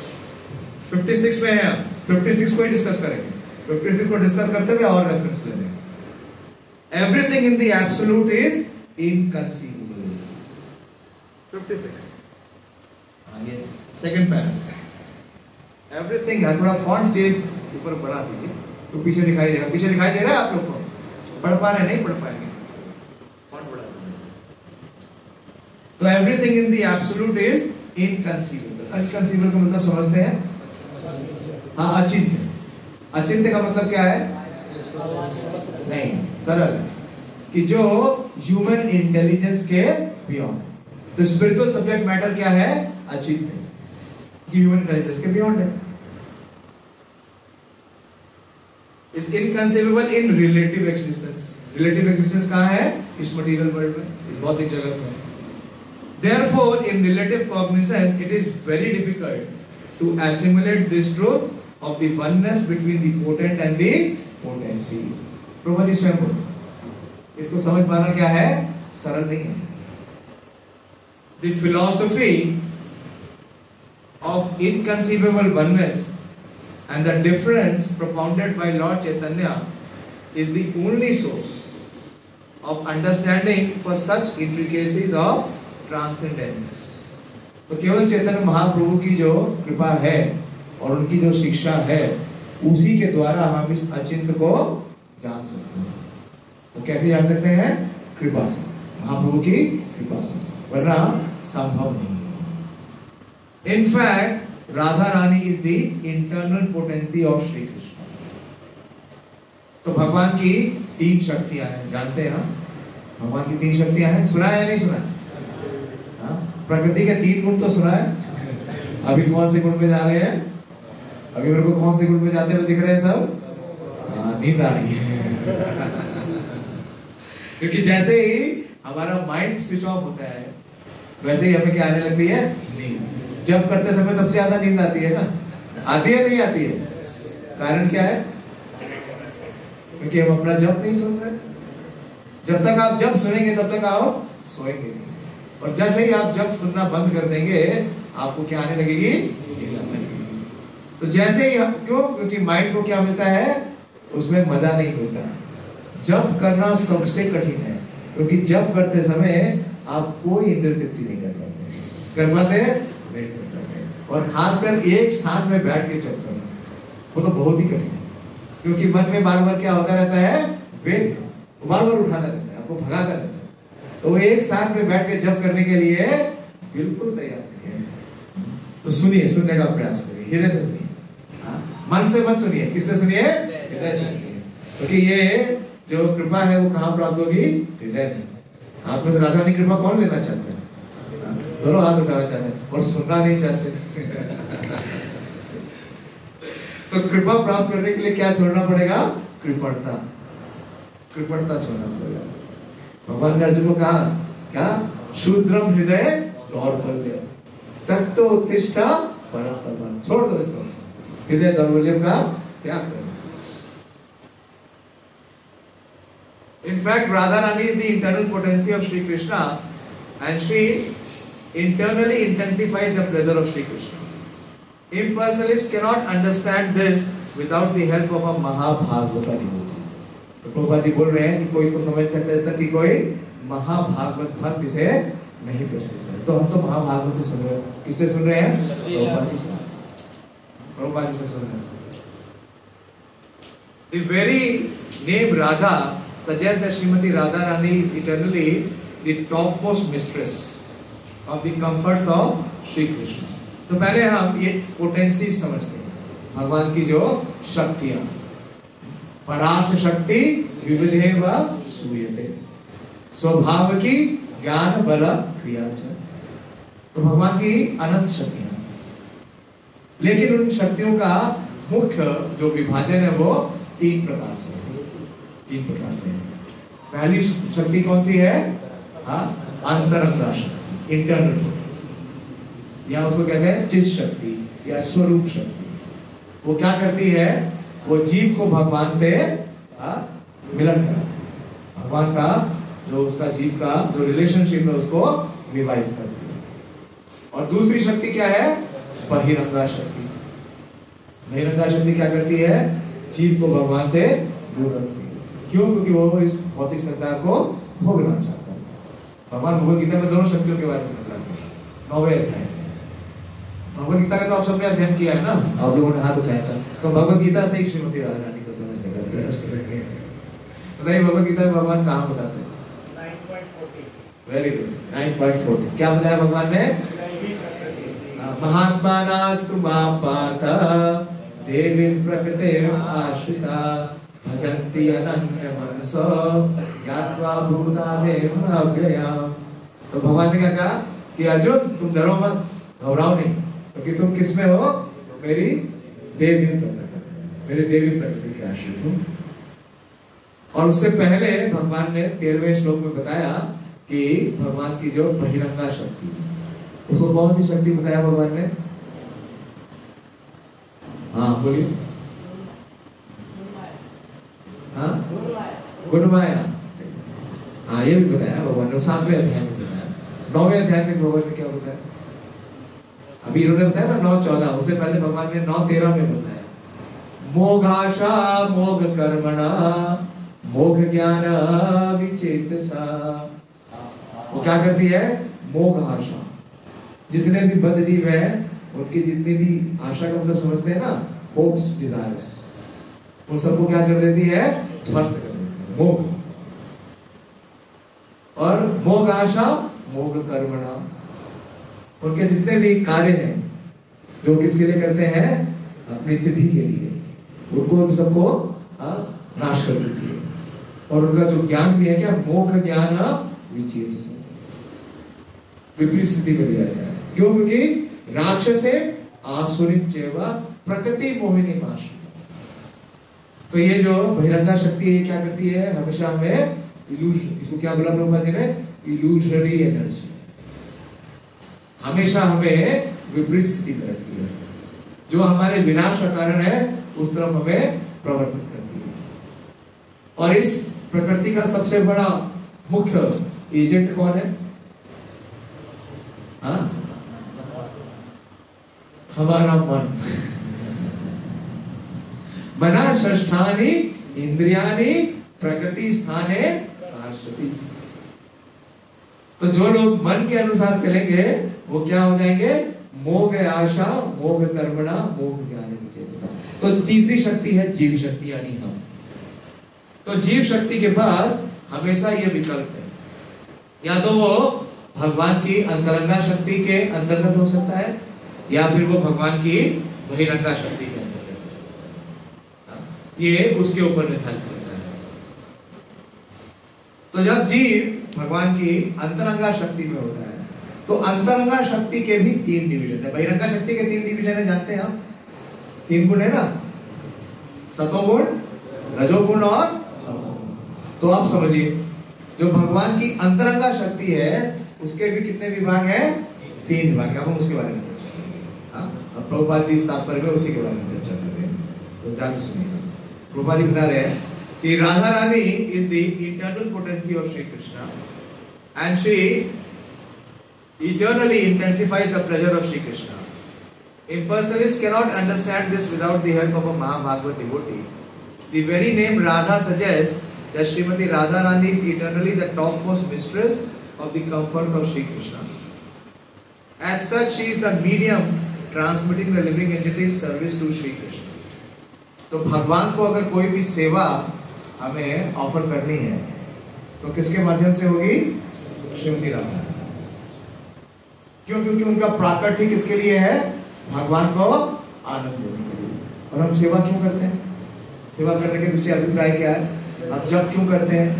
56 में है। 56 को ही डिस्कस करेंगे। 56 को डिस्कस करते हुए और रेफरेंस ले लेंगे। Everything in the absolute is inconceivable. 56 ये सेकंड पैरा। एवरीथिंग है, थोड़ा फॉन्ट चेंज ऊपर बढ़ा दीजिए तो पीछे दिखाई देगा। पीछे दिखाई दे रहा है आप लोग को? पढ़ पा रहे? नहीं पढ़ पाएंगे, फॉन्ट बढ़ा दीजिए। तो everything in the absolute is inconceivable. Inconceivable का मतलब समझते हैं? हाँ, अचिंत्य। अचिंत्य का मतलब क्या है? नहीं, सरल कि जो ह्यूमन इंटेलिजेंस के बियॉन्ड। तो स्पिरिचुअल सब्जेक्ट मैटर क्या है? अचिंत्य, ह्यूमन इंटेलिजेंस के बियॉन्ड है। Is inconceivable in relative existence. Relative existence कहाँ है? इस मटेरियल वर्ल्ड में, इस भौतिक जगत में। Therefore, in relative cognizance, it is very difficult to assimilate this truth of the oneness between the potent and the potency. प्रभु जी स्वयं बोलो, इसको समझ पाना क्या है? सरल नहीं है। The philosophy of inconceivable oneness and the difference propounded by Lord Chaitanya is the only source of understanding for such intricacies of transcendence. तो केवल चैतन्य महाप्रभु की जो कृपा है और उनकी जो शिक्षा है, उसी के द्वारा हम इस अचिंत्य को जान सकते हैं। तो कैसे जान सकते हैं? कृपा से, महाप्रभु की कृपा से, वरना संभव नहीं है। In fact, Radha Rani is the internal potency of Shri Krishna. तो भगवान की 3 शक्तियां हैं, जानते हैं ना? भगवान की 3 शक्तियां हैं। सुना है या नहीं सुना? प्रकृति के 3 गुण तो सुना है। अभी कौन से गुण पे जा रहे हैं? अभी मेरे को कौन से गुण पे जाते हुए दिख रहे हैं सब? नींद आ रही है। क्योंकि जैसे ही हमारा माइंड स्विच ऑफ होता है, वैसे ही हमें क्या आने लगती है? नींद। जब करते समय सबसे ज्यादा नींद आती है ना? आती है नहीं आती है? कारण क्या है? क्योंकि हम अपना जप नहीं सुन रहे। जब तक आप जब सुनेंगे तब तक आप सोएंगे नहीं। और जैसे ही आप जब सुनना बंद कर देंगे आपको क्या आने लगेगी? तो जैसे ही हम क्यों? क्योंकि माइंड को क्या मिलता है? उसमें मजा नहीं मिलता। जब करना सबसे कठिन है, क्योंकि जब करते समय आप कोई इंद्र तृप्ति नहीं कर पाते नहीं कर पाते। और खासकर एक स्थान में बैठ के जब करना वो तो बहुत ही कठिन है, क्योंकि मन में बार बार क्या होता रहता है? वेग बार बार उठाता रहता है, आपको भगाता रहता है। तो वो एक स्थान में बैठ के जब करने के लिए बिल्कुल तैयार नहीं है। तो सुनिए, सुनने का प्रयास करिए, हृदय से सुनिए, मन से मत सुनिए। किससे सुनिए? हृदय से सुनिए। क्योंकि ये जो कृपा है वो कहाँ प्राप्त होगी? हृदय में। आप में से राधा रानी कृपा कौन लेना चाहते हैं? दोनों हाथ उठाना चाहते हैं और सुनना नहीं चाहते। तो कृपा प्राप्त करने के लिए क्या छोड़ना पड़ेगा? कृपणता। कृपणता छोड़ना पड़ेगा। भगवान ने अर्जुन को कहा क्या? शूद्रम हृदय दौर्बल्य तत्तो उत्तिष्ठ परम। छोड़ दो इसको, हृदय दौर्बल्य का त्याग करो। In fact, Radharani is the internal potency of Sri Krishna, and she internally intensifies the pleasure of Sri Krishna. Impersonalists cannot understand this without the help of a Mahabhagavata devotee. तो प्रभुपाद जी बोल रहे हैं कि कोई इसको समझ सकता है तक कि कोई महाभागवत भक्त इसे नहीं प्रस्तुत करे। तो हम तो महाभागवत से सुन रहे हैं। किससे सुन रहे हैं? प्रभुपाद जी से। प्रभुपाद जी से सुन रहे हैं। The very name Radha suggests that Srimati Radharani is eternally the topmost mistress of the comforts of Sri Krishna. तो पहले हम ये पोटेंसी समझते हैं, भगवान की जो शक्तियां। पराश शक्ति विविधेव सूयते, स्वभाव की ज्ञान बल क्रिया च। तो भगवान की अनंत शक्तियां, लेकिन उन शक्तियों का मुख्य जो विभाजन है वो तीन प्रकार से है। पहली शक्ति कौन सी है? अंतरंगा शक्ति, इंटरनल पोटेंसी, या उसको कहते हैं चित शक्ति या स्वरूप शक्ति। वो क्या करती है? वो जीव को भगवान से मिलन कराती है। भगवान का जो उसका जीव का जो रिलेशनशिप है उसको रिवाइव करती है। और दूसरी शक्ति क्या है? बहिरंगा शक्ति। बहिरंगा शक्ति क्या करती है? जीव को भगवान से दूर रखती है। क्यों? क्योंकि वो इस भौतिक संसार को भोगना चाहता है। भगवान भगवद गीता में दोनों शक्तियों के बारे में बताते हैं, 9वें अध्याय। भगवद गीता का तो आप सबने अध्ययन किया है ना, आप लोगों ने हाथ उठाया था। तो भगवद गीता से ही श्रीमती राधा रानी को समझने का प्रयास करेंगे। बताइए भगवद गीता में भगवान कहाँ बताते हैं? 9.40। Very good, 9.40। क्या बताया भगवान ने? महात्मा नास्तु मां पार्थ देवी प्रकृते आश्रिता भजन्ति अनन्य मनसो ज्ञात्वा भूतादेव अव्ययम्। तो भगवान ने क्या कहा कि अर्जुन तुम डरो मत, घबराओ नहीं, क्योंकि तुम किसमें हो? मेरी देवी प्रकृति, मेरी देवी प्रकृति के आश्रित हो। और उससे पहले भगवान ने 13वें श्लोक में बताया कि भगवान की जो बहिरंगा शक्ति, उसको कौन सी शक्ति बताया भगवान ने? हाँ बोलिए। हाँ, गुणमाया। हाँ ये भी बताया भगवान ने 7वें अध्याय में बताया। 9वें अध्याय में भगवान ने क्या बताया? अभी इन्होंने बताया ना 9:14, उससे पहले भगवान ने 9:13 में बताया। मोघाशा मोघ कर्मणा मोघ ज्ञान विचेतसा। वो क्या करती है? मोघ आशा। जितने भी बद्ध जीव है उनकी जितनी भी आशा का मतलब समझते हैं ना, होप्स, डिजायर्स, उन सबको क्या कर देती है? ध्वस्त कर देती है, मोघ। और मोघ आशा मोघ कर्मणा, उनके जितने भी कार्य हैं जो किसके लिए करते हैं? अपनी सिद्धि के लिए, उनको सबको नाश कर देती है। और उनका जो ज्ञान भी है क्या? मोघ ज्ञान विचेतसा, विपरीत स्थिति में दिया गया है। क्यों? क्योंकि राक्षसे आसुरित चेवा प्रकृति मोहिनी माश। तो ये जो बहिरंगा शक्ति है क्या करती है? हमेशा हमें इल्यूजन, इसको क्या बोला प्रभुपाद जी ने? इल्यूजनरी एनर्जी, हमेशा हमें विपरीत स्थिति में रखती है, जो हमारे विनाश का कारण है उस तरफ हमें प्रवर्तित करती है। और इस प्रकृति का सबसे बड़ा मुख्य एजेंट कौन है? हाँ, हमारा मन। मना षष्ठानि इंद्रियानि प्रकृति स्थाने भाषति। तो जो लोग मन के अनुसार चलेंगे वो क्या हो जाएंगे? मोह आशा, मोह कर्मणा, मोह ज्ञान विचेतसा। तो तीसरी शक्ति है जीव शक्ति, यानी हम। तो जीव शक्ति के पास हमेशा ये विकल्प है, या तो वो भगवान की अंतरंगा शक्ति के अंतर्गत हो सकता है, या फिर वो भगवान की बहिरंगा शक्ति के अंतर्गत हो सकता है। ये उसके ऊपर निर्धारित करता है। तो जब जीव भगवान की अंतरंगा शक्ति में होता है, तो अंतरंगा शक्ति के भी 3 डिवीजन है। बहिरंगा शक्ति के 3 डिवीजन है, जानते हैं हम? 3 गुण है ना, सतोगुण, रजोगुण और तमोगुण। तो आप समझिए, जो भगवान की अंतरंगा शक्ति है उसके भी कितने विभाग है? 3 विभाग है। अब हम उसके बारे में चर्चा करेंगे। अब प्रभुपाद जी इस तात्पर्य में उसी के बारे में चर्चा कर रहे हैं, तो ध्यान से सुनिए। प्रभुपाद जी बता रहे हैं कि Radha Rani is the internal potency of Shri Krishna and she eternally intensifies the pleasure of Shri Krishna. Impersonalists cannot understand this without the help of a Mahabhagavad devotee. The very name Radha suggests that Srimati Radharani is eternally the topmost mistress of the comforts of Shri Krishna. As such, she is the medium transmitting the living entity's service to Shri Krishna. तो भगवान को अगर कोई भी सेवा हमें ऑफर करनी है तो किसके माध्यम से होगी? श्रीमती राधा। क्यों? क्योंकि उनका प्राकट्य किसके लिए है? भगवान को आनंद देने के लिए। और हम सेवा क्यों करते हैं? सेवा करने के पीछे अभिप्राय क्या है? हम जब क्यों करते हैं?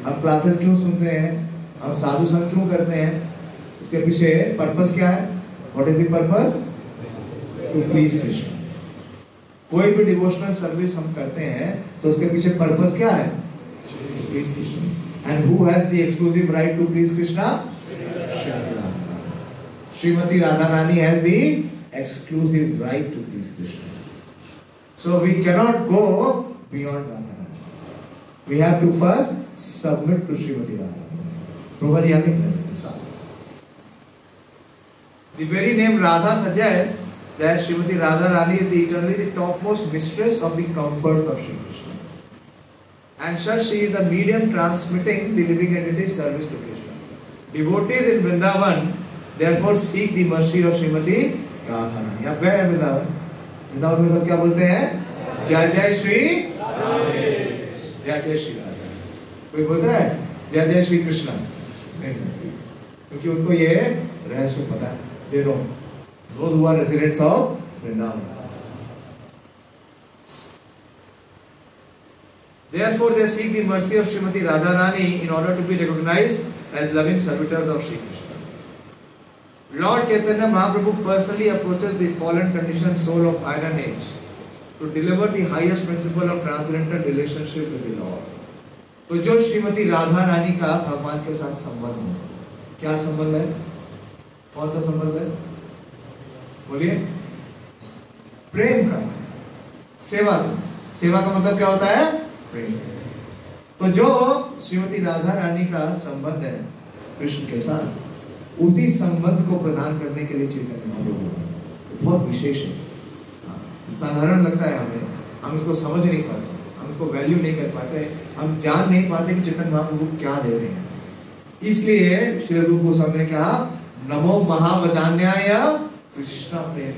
हम क्लासेस क्यों सुनते हैं? हम साधु संग क्यों करते हैं? उसके पीछे पर्पस क्या है? What is the purpose? To please Krishna. कोई भी डिवोशनल सर्विस हम करते हैं तो उसके पीछे पर्पस क्या है? Please Krishna. And who has the exclusive right to please Krishna? Srimati Radharani has the exclusive right to please Krishna. So we cannot go beyond Radharani. We have to first submit to Srimati Radharani. Prabhupada यहाँ लिख रहे हैं। The very name Radha suggests that Srimati Radharani is eternally the topmost mistress of the comforts of Shri Krishna. And such she is the medium transmitting the living entity's service to Krishna. Devotees in Vrindavan therefore seek the mercy of Srimati Radharani. आप गए हैं वृंदावन? वृंदावन में सब क्या बोलते हैं? जय जय श्री राधे, जय जय श्री राधे। कोई बोलता है जय जय श्री कृष्णा? नहीं, क्योंकि उनको ये रहस्य पता है। They know those who are residents of Vrindavan. Therefore they seek the mercy of Srimati Radharani in order to be recognized as loving servitors of Shri Krishna. Lord Chaitanya Mahaprabhu personally approaches the fallen conditioned soul of iron age to deliver the highest principle of transcendental relationship with the Lord. तो जो श्रीमती राधा रानी का भगवान के साथ संबंध है, क्या संबंध है? कौन सा संबंध है? बोलिए। प्रेम का, सेवा का। सेवा का मतलब क्या होता है? प्रेम। तो जो श्रीमती राधा रानी का संबंध है कृष्ण के साथ, उसी संबंध को प्रदान करने के लिए चैतन्य महाप्रभु बहुत विशेष है। साधारण लगता है हमें, हम इसको समझ नहीं पाते, हम इसको वैल्यू नहीं कर पाते, हम जान नहीं पाते कि चैतन्य महाप्रभु क्या दे रहे हैं। इसलिए श्री रूप गोस्वामी ने कहा नमो महावदान्याय कृष्ण प्रेम।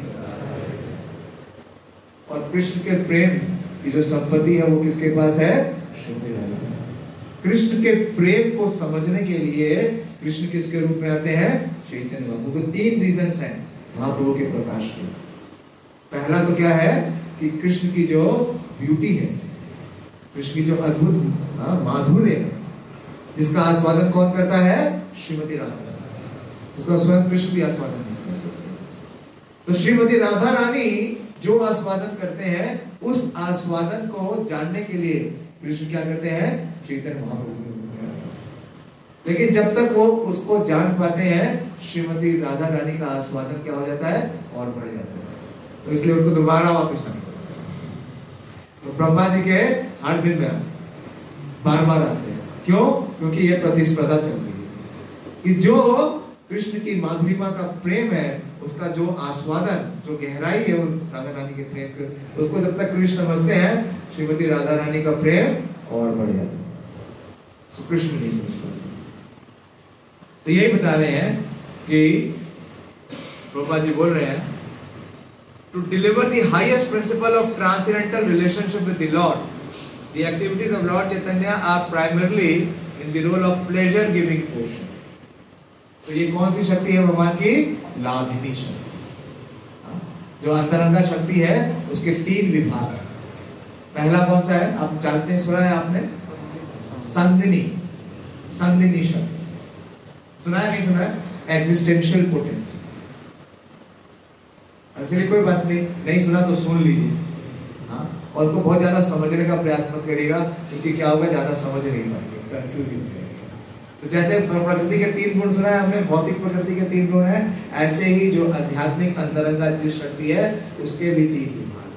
और कृष्ण के प्रेम की जो संपत्ति है वो किसके पास है? श्रीमती राधा। कृष्ण के प्रेम को समझने के लिए कृष्ण किसके रूप में आते हैं? चैतन्य महाप्रभु। 3 रीजंस हैं महाप्रभु के प्रकाश के। पहला तो क्या है कि कृष्ण की जो ब्यूटी है, कृष्ण की जो अद्भुत माधुर्य है, जिसका आस्वादन कौन करता है? श्रीमती राधा। उसका स्वयं कृष्ण भी आस्वादन नहीं कर सकते। तो श्रीमती राधा रानी जो आस्वादन करते हैं, उस आस्वादन को जानने के लिए कृष्ण क्या करते हैं? चैतन्य महाप्रभु। लेकिन जब तक वो उसको जान पाते हैं, श्रीमती राधा रानी का आस्वादन क्या हो जाता है? और बढ़ जाता है। तो इसलिए उनको दोबारा वापस आना पड़ता है। तो ब्रह्मा जी के हर दिन में बार बार आते हैं। क्यों? क्योंकि ये प्रतिस्पर्धा चल रही है कि जो कृष्ण की माधुरिमा का प्रेम है, उसका जो आस्वादन, जो गहराई है राधा रानी के प्रेम के, उसको जब तक कृष्ण समझते हैं, श्रीमती राधा रानी का प्रेम और बढ़ जाता है। कृष्ण नहीं समझ पाते। तो यही बता रहे हैं कि प्रभुपाद जी बोल रहे हैं, to deliver the highest principle of transcendental relationship with the Lord, the activities of Lord Chaitanya are primarily in the role of pleasure giving portion. तो ये कौन सी शक्ति है भगवान की? लाधिनी शक्ति। जो अंतरंगा शक्ति है उसके 3 विभाग है। पहला कौन सा है? आप जानते हैं, सुना है आपने? संदिनी, संदिनी शक्ति सुना है, नहीं सुना है? Existential potency. एक्चुअली कोई बात नहीं सुना तो सुन लीजिए, हाँ, और उसको बहुत ज्यादा समझने का प्रयास मत करिएगा, क्योंकि क्या होगा, ज्यादा समझ नहीं पाएंगे, कंफ्यूज हो जाएगा। तो जैसे प्रकृति के 3 गुण सुना है हमने, भौतिक प्रकृति के 3 गुण है, ऐसे ही जो आध्यात्मिक अंतरंगा जो शक्ति है उसके भी 3 विभाग।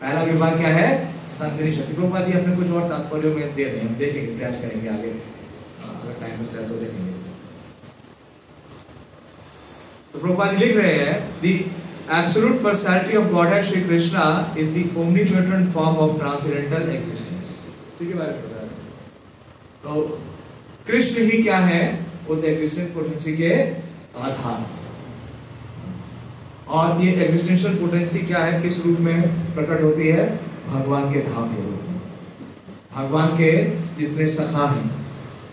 पहला विभाग क्या है? संदिनी शक्ति। प्रभुपाद जी अपने कुछ और तात्पर्य में दे रहे हैं, हम देखेंगे, प्रयास करेंगे आगे, अगर टाइम बचता है तो देखेंगे। तो प्रभुपाद जी लिख रहे हैं, दी absolute personality of Godhead Shri Krishna is the omnipotent form of transcendental existence। इसी के बारे में बता रहे हैं। तो कृष्ण ही क्या है? उस एग्जिस्टेंस पोटेंसी के आधार। और ये एग्जिस्टेंशियल पोटेंसी क्या है, किस रूप में प्रकट होती है? भगवान के धाम के रूप में। भगवान के जितने सखा हैं,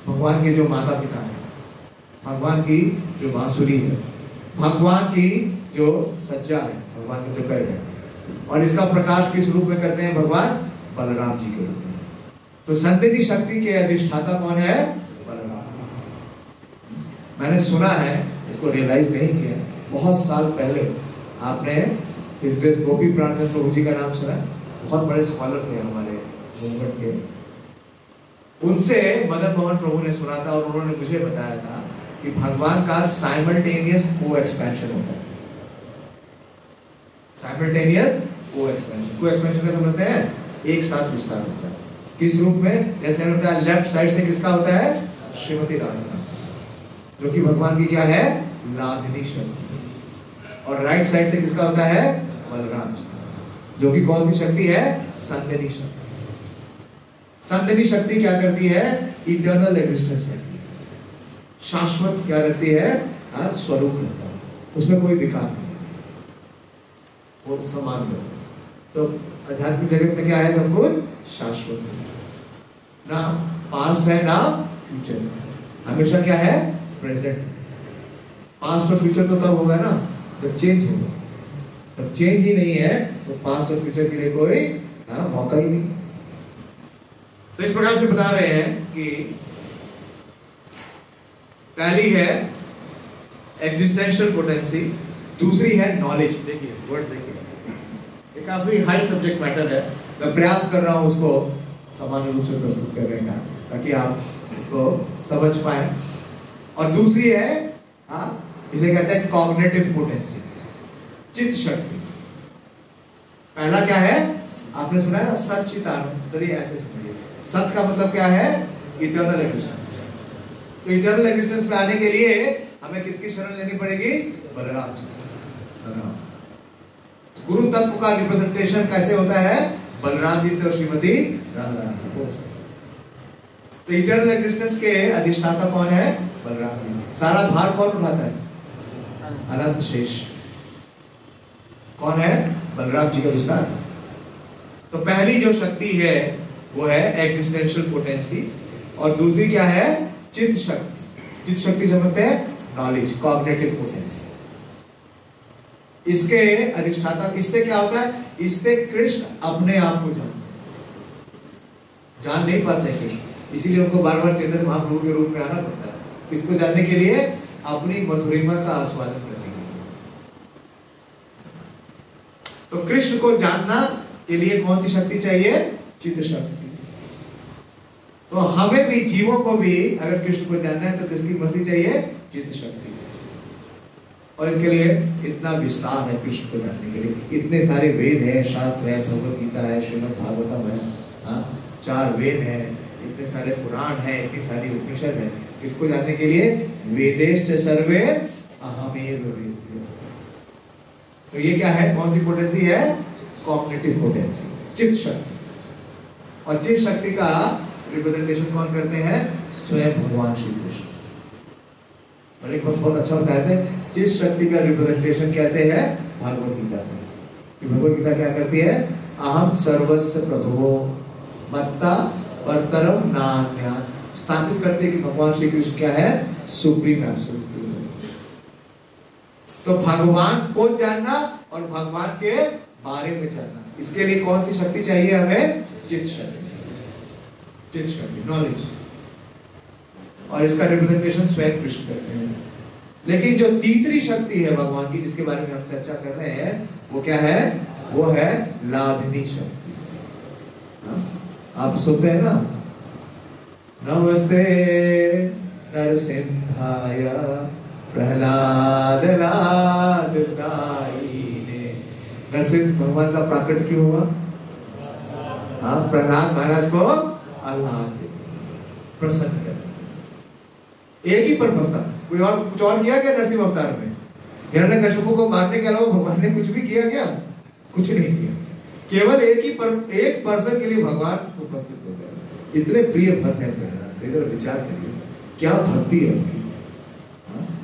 भगवान के जो माता पिता हैं, भगवान की जो बांसुरी है, भगवान की जो सज्जा है, भगवान का जो बेड है, और इसका प्रकाश किस रूप में करते हैं भगवान? बलराम जी के रूप में। तो संदिनी शक्ति के अधिष्ठाता कौन है? बलराम। मैंने सुना है, इसको रियलाइज नहीं किया, बहुत साल पहले आपने इस ग्रेस गोपी प्राणचंद प्रभु जी का नाम सुना? बहुत बड़े स्कॉलर थे हमारे मूवमेंट के। उनसे मदन मोहन प्रभु ने सुना था और उन्होंने मुझे बताया था कि भगवान का साइमल्टेनियस को एक्सपेंशन होता है। साइमल्टेनियस को एक्सपेंशन का समझते हैं? एक साथ विस्तार होता है। किस रूप में? जैसे होता है लेफ्ट साइड से किसका होता है? श्रीमती राधा, जो कि भगवान की क्या है? लाधिनी शक्ति। और राइट साइड से किसका होता है? बलराम, जो कि कौन सी शक्ति है? संदिनी शक्ति। संदिनी शक्ति क्या करती है? इटर्नल एग्जिस्टेंस रहती है, शाश्वत क्या रहती है? स्वरूप रहता है, उसमें कोई विकार नहीं, वो समान है। तो आध्यात्मिक जगत में क्या है? सब कुछ शाश्वत है, ना पास्ट है ना फ्यूचर, हमेशा क्या है? प्रेजेंट। पास्ट और फ्यूचर तो तब होगा ना जब चेंज होगा, जब चेंज ही नहीं है तो पास्ट और फ्यूचर के लिए कोई मौका ही नहीं। तो इस प्रकार से बता रहे हैं कि पहली है एग्जिस्टेंशियल पोटेंसी, दूसरी है नॉलेज। देखिए वर्ड देखिए, ये काफी हाई सब्जेक्ट मैटर है, मैं प्रयास कर रहा हूं उसको सामान्य रूप से प्रस्तुत करने का, ताकि आप इसको समझ पाए। और दूसरी है इसे कहते हैं कॉग्निटिव पोटेंसी, चित्त शक्ति। पहला क्या है? आपने सुना है ना, सच्चिदानंद। चलिए ऐसे समझिए, सत का मतलब क्या है? Eternal existence. तो इटर्नल एग्जिस्टेंस में आने के लिए हमें किसकी शरण लेनी पड़ेगी? बलराम जी। बलराम गुरु तत्व का रिप्रेजेंटेशन कैसे होता है? बलराम जी से और श्रीमती राधा रानी से हो सकता है। तो इटर्नल एग्जिस्टेंस के अधिष्ठाता कौन है? बलराम जी। सारा भार कौन उठाता है? अनंत शेष कौन है? बलराम जी का विस्तार। तो पहली जो शक्ति है वो है एग्जिस्टेंशियल पोटेंसी, और दूसरी क्या है? चित्त शक्ति। चित्त शक्ति समझते हैं? Knowledge, cognitive potency. इसके अधिष्ठाता, इससे क्या होता है? इससे कृष्ण अपने आप को जानते हैं, जान नहीं पाते कृष्ण, इसीलिए उनको बार बार चैतन्य महाप्रभु के रूप में आना पड़ता है। इसको जानने के लिए अपनी मधुरिमा का आस्वादन करने के लिए। तो कृष्ण को जानना के लिए कौन सी शक्ति चाहिए? चित्त शक्ति। तो हमें भी, जीवों को भी अगर कृष्ण को जानना है तो किसकी मर्जी चाहिए? चित्त शक्ति। और इसके लिए इतना विस्तार है कृष्ण को जानने के लिए, इतने सारे वेद हैं, शास्त्र है, भगवत गीता है, श्रीमद् भागवतम है, 4 वेद हैं, इतने सारे पुराण हैं, इतनी सारी उपनिषद है, इसको जानने के लिए वेदेश्च सर्वे अहमेव वेद्यो। तो ये क्या है, कौन सी पोटेंसी है? कॉग्निटिव पोटेंसी, चित्त शक्ति। और चित्त शक्ति का रिप्रेजेंटेशन कौन करते हैं? स्वयं भगवान श्री कृष्ण। और एक बहुत अच्छा बताया थे, चित्त शक्ति का रिप्रेजेंटेशन कैसे है? भागवत गीता से। भगवत गीता क्या करती है? अहम सर्वस्व प्रभुवो मत्ता परतरम नान्या, स्थापित करते हैं कि भगवान श्री कृष्ण क्या है? Supreme absolute. तो भगवान को जानना और भगवान के बारे में जानना, इसके लिए कौन सी शक्ति चाहिए हमें? चित्त शक्ति, चित्त शक्ति, नॉलेज। और इसका रिप्रेजेंटेशन स्वयं कृष्ण करते हैं। लेकिन जो तीसरी शक्ति है भगवान की, जिसके बारे में हम चर्चा कर रहे हैं, वो क्या है? वो है लाभिनी शक्ति। आप सुनते हैं ना, नमस्ते नरसिंहाय प्रहलाद लादकायिने। नरसिंह भगवान का प्राकट क्यों हुआ? हाँ, प्रहलाद महाराज को आह्लाद प्रसन्न कर, एक ही पर्पस था। कोई और कुछ और किया क्या नरसिंह अवतार में? हिरण्यकशिपु को मारने के अलावा भगवान ने कुछ भी किया क्या? कुछ नहीं किया। केवल एक पर्सन के लिए भगवान उपस्थित हो गए। इतने प्रिय भक्त हैं प्रहलाद। इधर विचार करिए, क्या भक्ति है उनकी,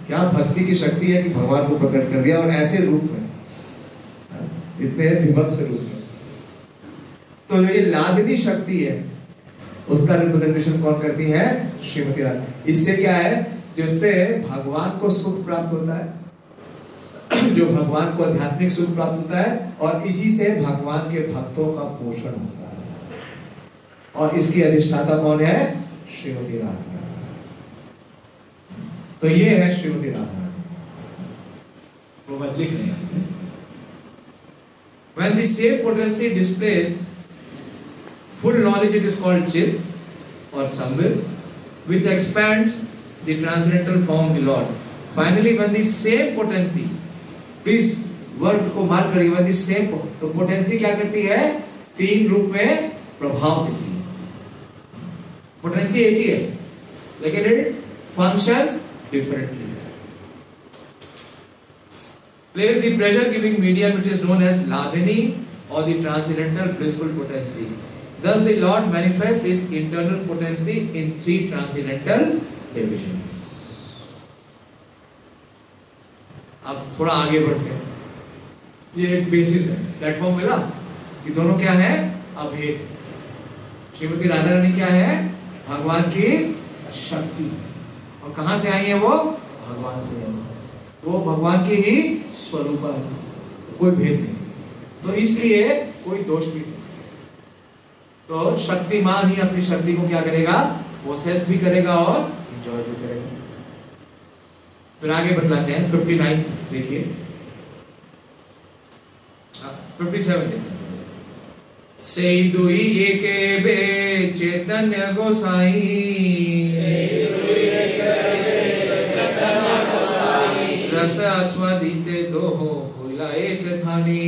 क्या भक्ति की शक्ति है कि भगवान को प्रकट कर दिया, और ऐसे रूप में, इतने विभत्स रूप में। तो जो ये लादिनी शक्ति है, उसका रिप्रेजेंटेशन कौन करती है? श्रीमती राधा। इससे क्या है? जिससे भगवान को सुख प्राप्त होता है, जो भगवान को आध्यात्मिक सुख प्राप्त होता है, और इसी से भगवान के भक्तों का पोषण होता है। और इसकी अधिष्ठाता कौन है? श्रीमती राधा। तो ये है श्रीमती राधा। वो मत लिख रहे हैं। When the same potency displays full knowledge, it is called Chit or Samvit, which expands the transcendental form of the Lord. Finally, when the same potency, please word को मार्क करिए, when the same, तो पोटेंसी क्या करती है? तीन रूप में प्रभाव देती है। पोटेंसी एक ही है, लेकिन it functions differently. Plays the pleasure giving medium, which is known as Ladini or the transcendental blissful potency. Thus the Lord manifests his internal potency in three transcendental divisions. अब थोड़ा आगे बढ़ते हैं। ये एक बेसिस है, प्लेटफॉर्म मिला कि दोनों क्या है? अब एक श्रीमती राधा रानी क्या है? भगवान की शक्ति। और कहां से आई है वो? भगवान से है। वो भगवान की ही स्वरूप है, कोई भेद नहीं। तो इसलिए कोई दोष भी नहीं। तो शक्तिमान ही अपनी शक्ति को क्या करेगा? पोसेस भी करेगा और एंजॉय भी करेगा। फिर आगे बतलाते हैं 59 देखिए, 57 देखिए। से दुई एके बे चैतन्य गोसाई, रस आस्वादिते दोहो हुला एक थानी।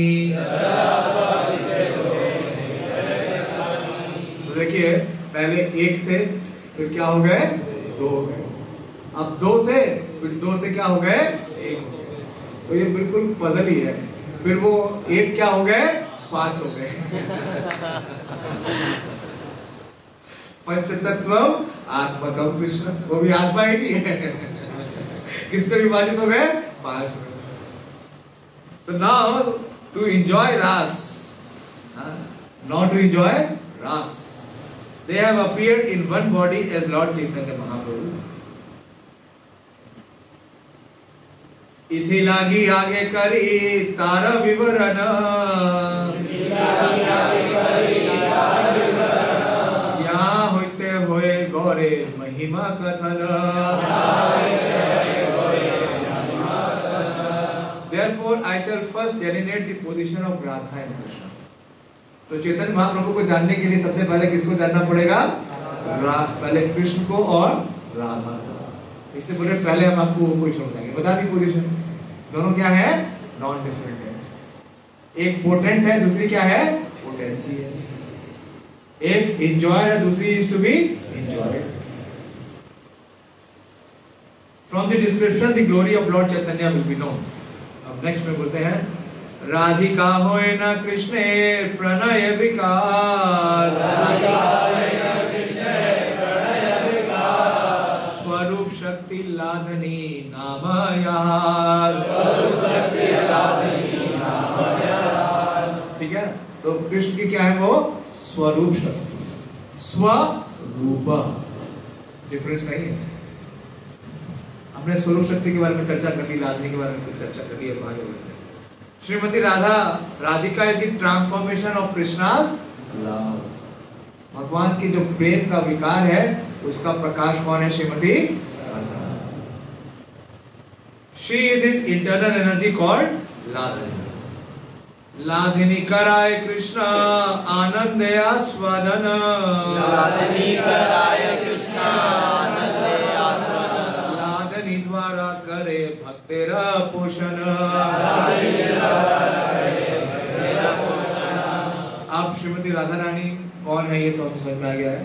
तो देखिए, पहले एक थे, फिर क्या हो गए? दो हो गए। अब दो थे, फिर दो से क्या हो गए? एक हो गए। तो ये बिल्कुल पजल ही है। फिर वो एक क्या हो गए? 5 हो गए। पंचतत्वम आत्मकम कृष्ण, वो भी आत्मा ही है। किस पे विभाजित हो गए? 5 में। तो नाउ टू एंजॉय रास, नॉट टू एंजॉय रास, they have appeared in one body as Lord Chaitanya Mahaprabhu. इथि लागी आगे करी तारा विवरण, यहाँ होते हुए गौरे महिमा कथन। Therefore, I shall first delineate the position of Radha and Krishna. तो चैतन्य महाप्रभु को जानने के लिए सबसे पहले किसको जानना पड़ेगा? पहले कृष्ण को और राधा को। इससे बोले पहले हम आपको पोजीशन बताएंगे। बता दी पोजीशन, दोनों क्या है? नॉन डिफरेंट है। एक पोटेंट है, दूसरी क्या है? पोटेंसी है। एक enjoyer है, दूसरी is to be enjoyed. From the description, the glory of Lord Chaitanya will be known. अब next में बोलते हैं राधिका होए न कृष्णे प्रणय विकार, स्वरूप शक्ति लाधनी नाम यार। ठीक है, तो कृष्ण की क्या है वो स्वरूप शक्ति, स्वरूप, डिफरेंस नहीं है। हमने स्वरूप शक्ति के बारे में चर्चा कर ली, लादनी के बारे में कुछ चर्चा कर ली, अब आगे बढ़ते हैं। Shrimati Radhika is the transformation of Krishna's love. भगवान की जो प्रेम का विकार है उसका प्रकाश कौन है? Shrimati Radha. She is his internal energy called Hladini. Hladini कराय कृष्ण आनंद आस्वादन, लाधनी कराय कृष्ण आनंद आस्वादन, लाधनी द्वारा करे भक्तेर पोषण। अब श्रीमती राधा रानी कौन है ये तो हमें समझ में आ गया है।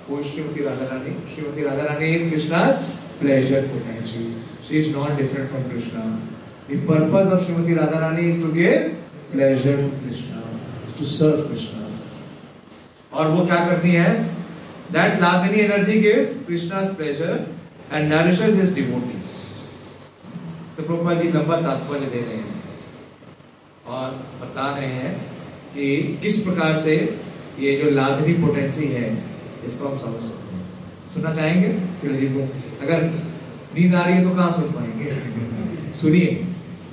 वो श्रीमती राधा रानी, Shrimati Radha Rani is कृष्णा's pleasure potency. She is not different from Krishna. The purpose of Srimati Radharani is to give pleasure to Krishna, is to serve Krishna. और वो क्या करती है? That Ladini energy gives Krishna's pleasure and nourishes his devotees. तो प्रभुपाद जी लंबा तात्पर्य दे रहे हैं और बता रहे हैं कि किस प्रकार से ये जो लाधनी पोटेंसी है इसको हम समझ सकते हैं। सुनना चाहेंगे शिला जी को? अगर नींद आ रही है तो कहाँ सुन पाएंगे? सुनिए,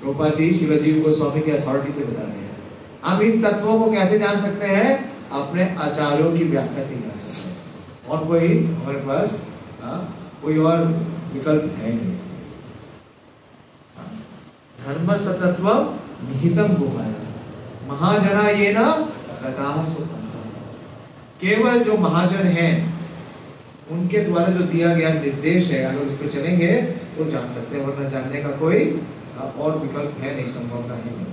प्रभुपाद जी शिला जी को स्वामी की अथॉरिटी से बता रहे हैं। हम इन तत्वों को कैसे जान सकते हैं? अपने आचार्यों की व्याख्या से जान सकते हैं, और कोई हमारे पास कोई और विकल्प है नहीं। धर्म सतत्व निहितम गुहाया महाजना ये न गताः सुपन्था। केवल जो महाजन हैं उनके द्वारा जो दिया गया निर्देश है, अगर उस पर चलेंगे तो जान सकते हैं, वरना जानने का कोई और विकल्प है नहीं, संभवता है नहीं।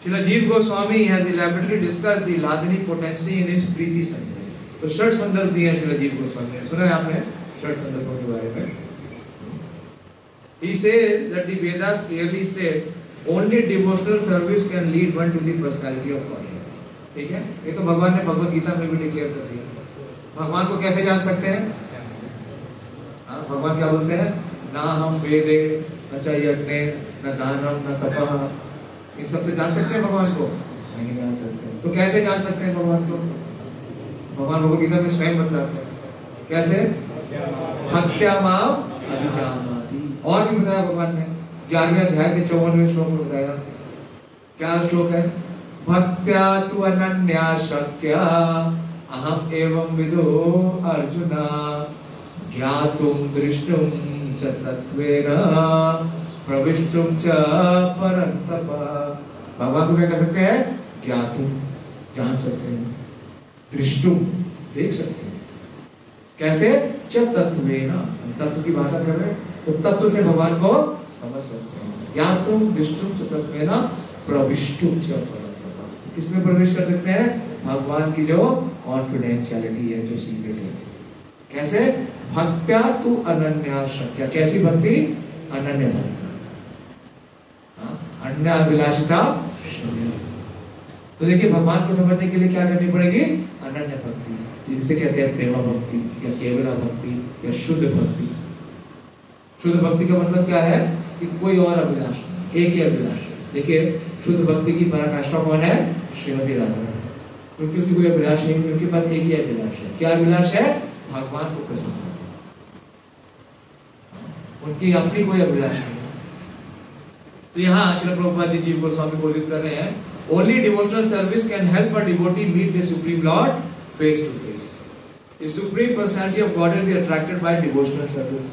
श्रील जीव Goswami has elaborately discussed the Ladini potency in his प्रीति संदर्भ। तो षट संदर्भ दिए हैं श्रील जीव गोस्वामी ने, सुना है आपने षट संदर्भों के बारे में? He says that the Vedas clearly state only devotional service can lead one to the personality of God. ठीक है, ये तो भगवान ने भगवत गीता में भी डिक्लेयर कर दिया। भगवान को कैसे जान सकते हैं? भगवान क्या बोलते हैं? ना हम वेदे न च यज्ञे न दानम न तपः, इन सब से जान सकते हैं भगवान को? नहीं जान सकते। तो कैसे जान सकते हैं भगवान को? भगवान भगवत गीता में स्वयं बतलाते हैं। कैसे? भक्त्या माम अभिजानाति। और भी बताया भगवान ने 11वें अध्याय के 54वें श्लोक में बताया। क्या श्लोक है? भक्त्या तु अनन्या शक्या अहम एवं विदो अर्जुन ज्ञातुम दृष्टुम च तत्वेन प्रविष्टुम च परन्तप। भगवान को क्या कर सकते हैं? ज्ञातुम, जान सकते हैं, दृष्टुम, देख सकते हैं। कैसे? च तत्वेन, तत्व की भाषा कर रहे हैं तो तत्व से भगवान को समझ सकते हैं। ज्ञातुम दृष्टुम च तत्वेन प्रविष्टुम च परन्तप। किसमें प्रवेश कर सकते हैं? भगवान की जो कॉन्फिडेंशियलिटी है, जो सीक्रेट है। कैसे? भक्त्या तु अनन्या शक्या। कैसी भक्ति? अनन्य भक्ति, अन्य अभिलाषिता। तो देखिए, भगवान को समझने के लिए क्या करनी पड़ेगी? अनन्य भक्ति, जिसे कहते हैं प्रेमा भक्ति या केवला भक्ति या शुद्ध भक्ति। शुद्ध भक्ति का मतलब क्या है? कि कोई और अभिलाष नहीं, एक ही अभिलाष। देखिए, शुद्ध भक्ति की पराकाष्ठा कौन है? श्रीमती राधा। क्योंकि उसकी कोई अभिलाष नहीं, उनके पास एक ही अभिलाष है। क्या अभिलाष है? भगवान को प्रसन्न करना। उनकी अपनी कोई अभिलाष नहीं। तो यहाँ श्रील प्रभुपाद जी जीव गोस्वामी बोधित कर रहे हैं, only devotional service can help a devotee meet the Supreme Lord face to face. The Supreme Personality of God is attracted by devotional service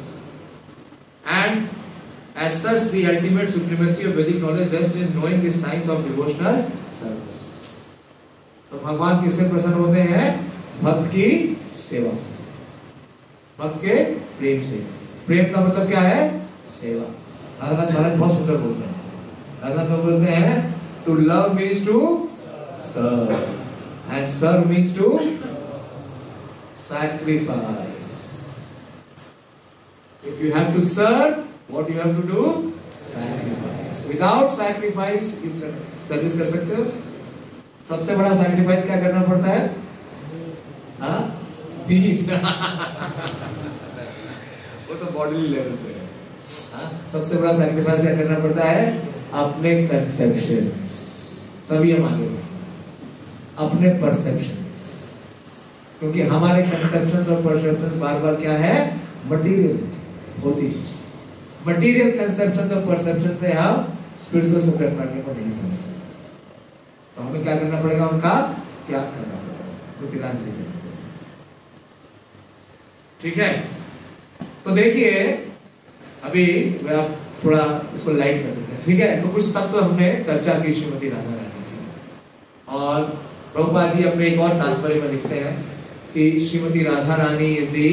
and as such the ultimate supremacy of Vedic knowledge rests in knowing the science of devotional service. तो भगवान किससे प्रसन्न होते हैं? भक्त की सेवा से, भक्त के प्रेम से। प्रेम का मतलब क्या है? सेवा। राधानाथ महाराज बहुत सुंदर बोलते हैं। राधानाथ बोलते हैं to love means to serve. And serve means to sacrifice. If you have to serve, what you have to do? Sacrifice. Without sacrifice, you can service कर सकते हो? सबसे बड़ा sacrifice क्या करना पड़ता है? हाँ? वो तो bodily level पे है। हाँ? सबसे बड़ा sacrifice क्या करना पड़ता है? अपने conceptions। तभी हम आगे बढ़ सकते हैं। अपने perceptions। क्योंकि हमारे conceptions और perceptions बार-बार क्या है? Material होती है। Material conceptions और perceptions से हम spiritual subject matter को नहीं समझ सकते। तो हमें क्या करना पड़ेगा? उनका त्याग करना पड़ेगा। तो तिलांजलि देना पड़ेगा। ठीक है? तो देखिए, अभी आप थोड़ा इसको लाइट कर देते हैं। ठीक है? तो कुछ तत्व हमने चर्चा की श्रीमती राधा रानी की। और प्रभुपाद जी अपने एक और तात्पर्य में लिखते हैं कि Shrimati Radha Rani is the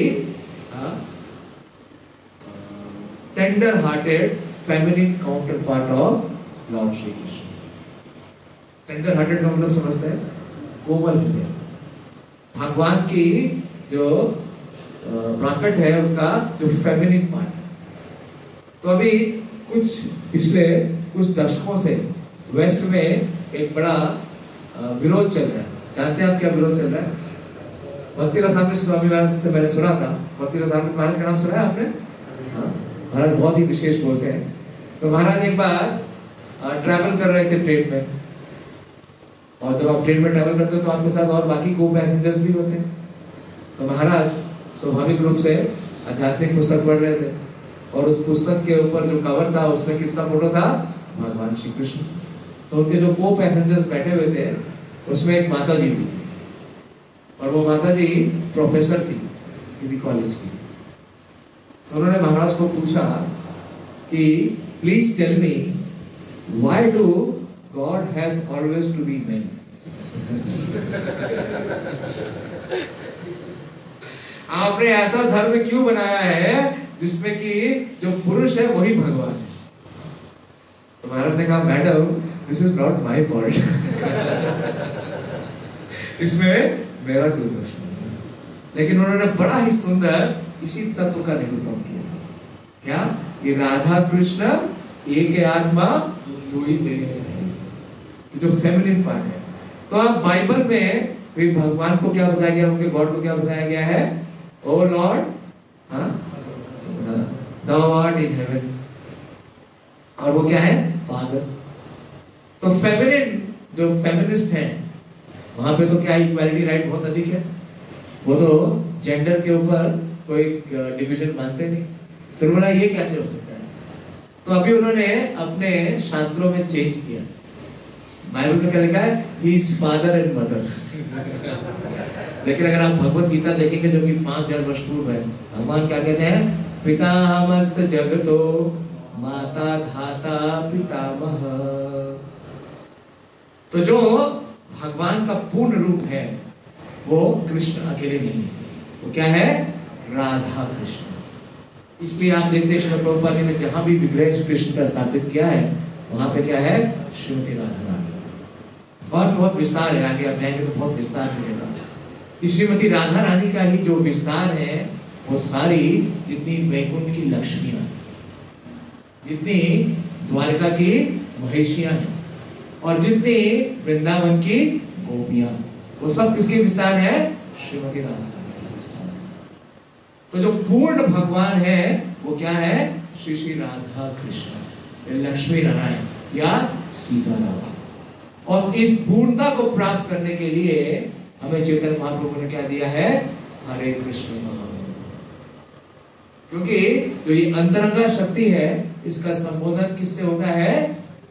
tender hearted feminine counterpart of lord Shri Krishna. Tender hearted का मतलब समझते हैं? कोमल हृदय। भगवान की जो प्राकट है उसका जो फेमिनिन पार्ट है। तो अभी पिछले कुछ दशकों से वेस्ट में एक बड़ा विरोध चल रहा है। जानते हैं आप क्या विरोध चल रहा है? भक्ति रसामृत स्वामी महाराज से मैंने सुना था। भक्ति रसामृत महाराज का नाम सुना है आपने? महाराज बहुत ही विशेष बोलते हैं। तो महाराज एक बार ट्रैवल कर रहे थे ट्रेन में, और जब आप ट्रेन में ट्रैवल करते हो तो आपके साथ और बाकी को पैसेंजर्स भी होते हैं। तो महाराज स्वाभाविक रूप से आध्यात्मिक पुस्तक पढ़ रहे थे, और उस पुस्तक के ऊपर जो कवर था उसमें किसका फोटो था? भगवान श्री कृष्ण। तो उनके जो को पैसेंजर्स बैठे हुए थे उसमें एक माता जी भी थी, और वो माता जी प्रोफेसर थी किसी कॉलेज की। तो उन्होंने महाराज को पूछा कि please tell me why do God has always to be man. आपने ऐसा धर्म क्यों बनाया है जिसमें कि जो पुरुष है वही भगवान है? तो महाराज ने कहा madam this is not my fault. इसमें मेरा कोई दोष नहीं है। लेकिन उन्होंने बड़ा ही सुंदर इसी तत्व का निरूपण किया। क्या? कि राधा कृष्ण एक आत्मा दो ही देह है, जो फेमिनिन पार्ट है। तो आप बाइबल में भी भगवान को क्या बताया गया? उनके गॉड को क्या बताया गया है? ओ Lord, thou art in heaven। और वो क्या है? फादर। तो फेमिनिन जो फेमिनिस्ट हैं वहां पे तो क्या इक्वालिटी राइट बहुत अधिक है। वो तो जेंडर के ऊपर कोई डिवीजन मानते नहीं। तो बोला ये कैसे हो सकता है? तो अभी उन्होंने अपने शास्त्रों में चेंज किया। बाइबल में क्या लिखा है? He is father and mother. लेकिन अगर आप भगवत गीता देखेंगे जो कि 5000 वर्ष पूर्व है, भगवान क्या कहते हैं? पितामहस्य जगतो माता धाता पितामह। तो जो भगवान का पूर्ण रूप है वो कृष्ण अकेले नहीं है। वो क्या है? राधा कृष्ण। इसलिए आप देखते हैं श्रीमद् प्रभुपाद जी ने जहां भी विग्रह कृष्ण का स्थापित किया है वहां पे क्या है? श्रीमती राधा रानी। और बहुत विस्तार है, आगे आप जाएंगे तो बहुत विस्तार मिलेगा। श्रीमती राधा रानी का ही जो विस्तार है वो सारी जितनी वैकुंठ की लक्ष्मियां, जितनी द्वारका की महिषियां हैं, और जितनी वृंदावन की गोपियां, वो सब किसके विस्तार है? श्रीमती राधा रानी का विस्तार है। तो जो पूर्ण भगवान है वो क्या है? श्री श्री राधा कृष्ण, लक्ष्मी नारायण या सीताराम। और इस पूर्णता को प्राप्त करने के लिए हमें चैतन्य महाप्रभु ने क्या दिया है? हरे कृष्ण। क्योंकि जो ये अंतरंगा शक्ति है इसका संबोधन किससे होता है?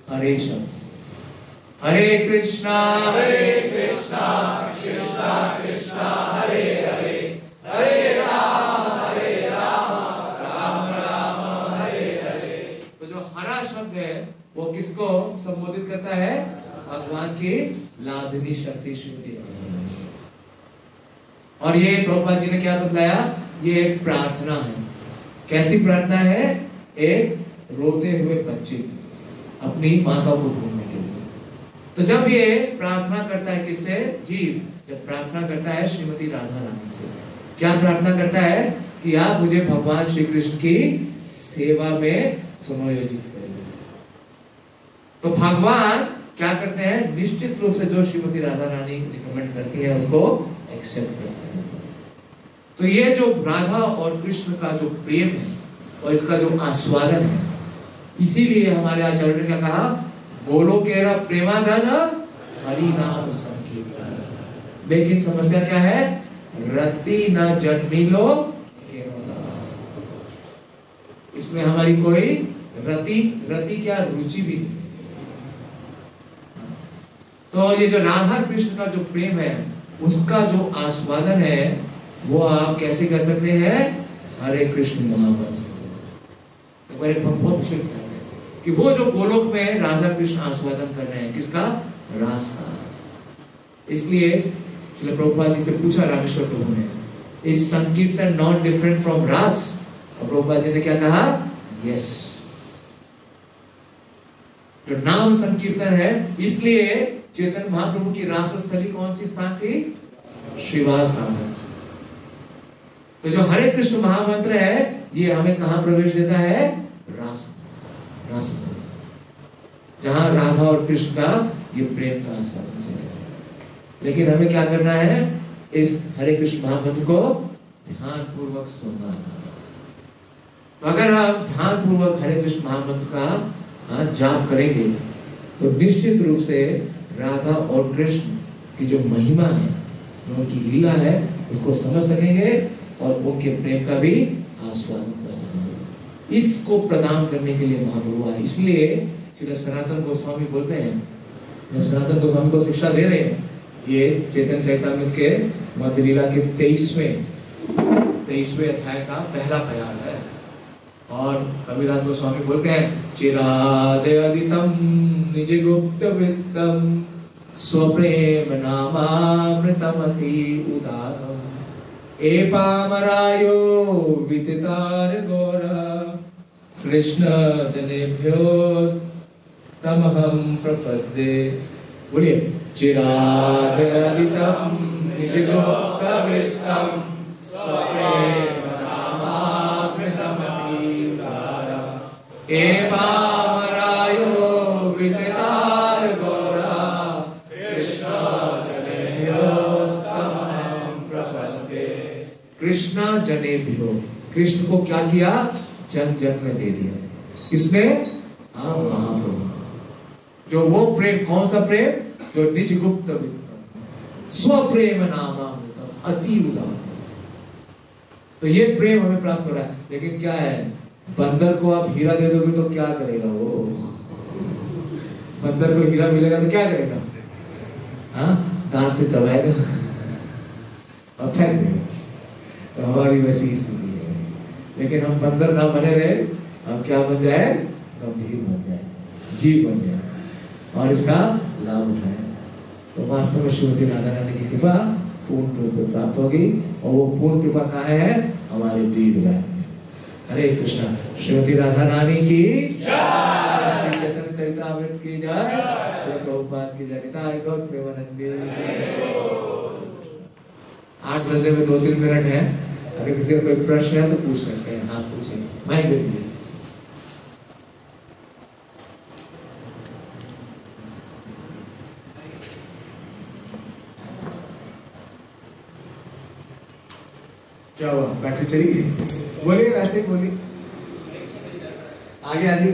हरे शब्द से। हरे कृष्णा कृष्णा कृष्णा हरे हरे, हरे राम राम राम हरे हरे। तो जो हरा शब्द है वो किसको संबोधित करता है? भगवान की लाधनी शक्ति श्रीमती राधा। और ये प्रभुपाद जी ने क्या बताया? ये एक प्रार्थना है। कैसी प्रार्थना है? एक रोते हुए बच्चे अपनी माता को ढूंढने के लिए। तो तो जब ये प्रार्थना करता है किससे? जीव जब प्रार्थना करता है श्रीमती राधा रानी से, क्या प्रार्थना करता है कि आप मुझे भगवान श्री कृष्ण की सेवा में सुनियोजित करेंगे। तो भगवान क्या करते हैं? निश्चित रूप से जो श्रीमती राधा रानी रिकमेंड करती है उसको एक्सेप्ट करते हैं। तो ये जो राधा और कृष्ण का जो प्रेम है और इसका जो आस्वादन है, इसीलिए हमारे आचार्य ने क्या कहा? गोलोकेरा प्रेमाधन हरि नाम संकीर्तन। लेकिन समस्या क्या है? रति न जन्मिलो केवला। इसमें हमारी कोई रति क्या रुचि भी नहीं। तो ये जो राधा कृष्ण का जो प्रेम है उसका जो आस्वादन है वो आप कैसे कर सकते हैं? हरे कृष्ण महामंत्र बहुत कि वो जो गोलोक में राधा कृष्ण आस्वादन कर रहे हैं किसका? रास का। इसलिए श्रील प्रभुपाद जी से पूछा रामेश्वर प्रभु ने, इज संकीर्तन नॉट डिफरेंट फ्रॉम रास? और प्रभुपाद जी ने क्या कहा? यस। जो नाम संकीर्तन है, इसलिए चैतन्य महाप्रभु की रास स्थली कौन सी स्थान थी? श्रीवास आनंद। तो जो हरे कृष्ण महामंत्र है ये हमें कहां प्रवेश देता है? रास, जहां राधा और कृष्ण का ये प्रेम का आस्वादन चलेगा। लेकिन हमें क्या करना है? इस हरे कृष्ण महामंत्र को ध्यान पूर्वक सुनना। अगर आप ध्यान पूर्वक हरे कृष्ण महामंत्र का जाप करेंगे तो निश्चित रूप से राधा और कृष्ण की जो महिमा है, उनकी लीला है, उसको समझ सकेंगे और उनके प्रेम का भी आस्वादन कर सकेंगे। इसको प्रदान करने के लिए महाप्रभु आए। इसलिए श्री सनातन गोस्वामी बोलते हैं, जब सनातन गोस्वामी को शिक्षा दे रहे हैं, ये चैतन्य चैतामृत के मध्य लीला के 23वें अध्याय का पहला प्यार है। और कबीरदास गोस्वामी बोलते हैं, चिरादयदितम निज गुप्त वित्तम स्वप्रेम नामामृतमति उदारम एपामरायो विदितार गौरा कृष्ण जनेभ्यो तमहम प्रपद्ये। बोलिए, चिरादयदितम निज गुप्त वित्तम स्वप्रेम नामामृतमति उदारम एपामरायो विदितार गौरा कृष्ण जनेभ्यो तमहम प्रपद्ये। कृष्ण जनेभ्यो, कृष्ण को क्या किया? जन जन में दे दिया। किसने? महाप्रभु। जो वो प्रेम, कौन सा प्रेम? जो निज गुप्त स्वप्रेम नामामृतम अति उदार। तो ये प्रेम हमें प्राप्त हो रहा है। लेकिन क्या है? बंदर को आप हीरा दे दोगे तो क्या करेगा वो? बंदर को हीरा मिलेगा तो क्या करेगा? हाँ, दांत से चबाएगा और फेंक देगा। तो हमारी वैसी स्थिति है। लेकिन हम बंदर ना बने रहे, हम क्या बन जाए? गंभीर बन जाए, जीव बन जाए और इसका लाभ उठाए। तो वास्तव में श्रीमती राधा रानी की कृपा पूर्ण रूप से प्राप्त होगी। और वो पूर्ण कृपा कहाँ है? हमारे डीड में। हरे कृष्णा। श्रीमती राधा रानी की जय, चैतन्य चरितामृत की जय, श्री प्रभुपाद की जय। 8 बजने में 2-3 मिनट है। अगर किसी का कोई प्रश्न है तो पूछ सकते हैं। हाँ, पूछें। माइक दे दीजिए। क्या हुआ? बैटरी चली गई? बोलिए, वैसे ही बोलिए, आगे आगे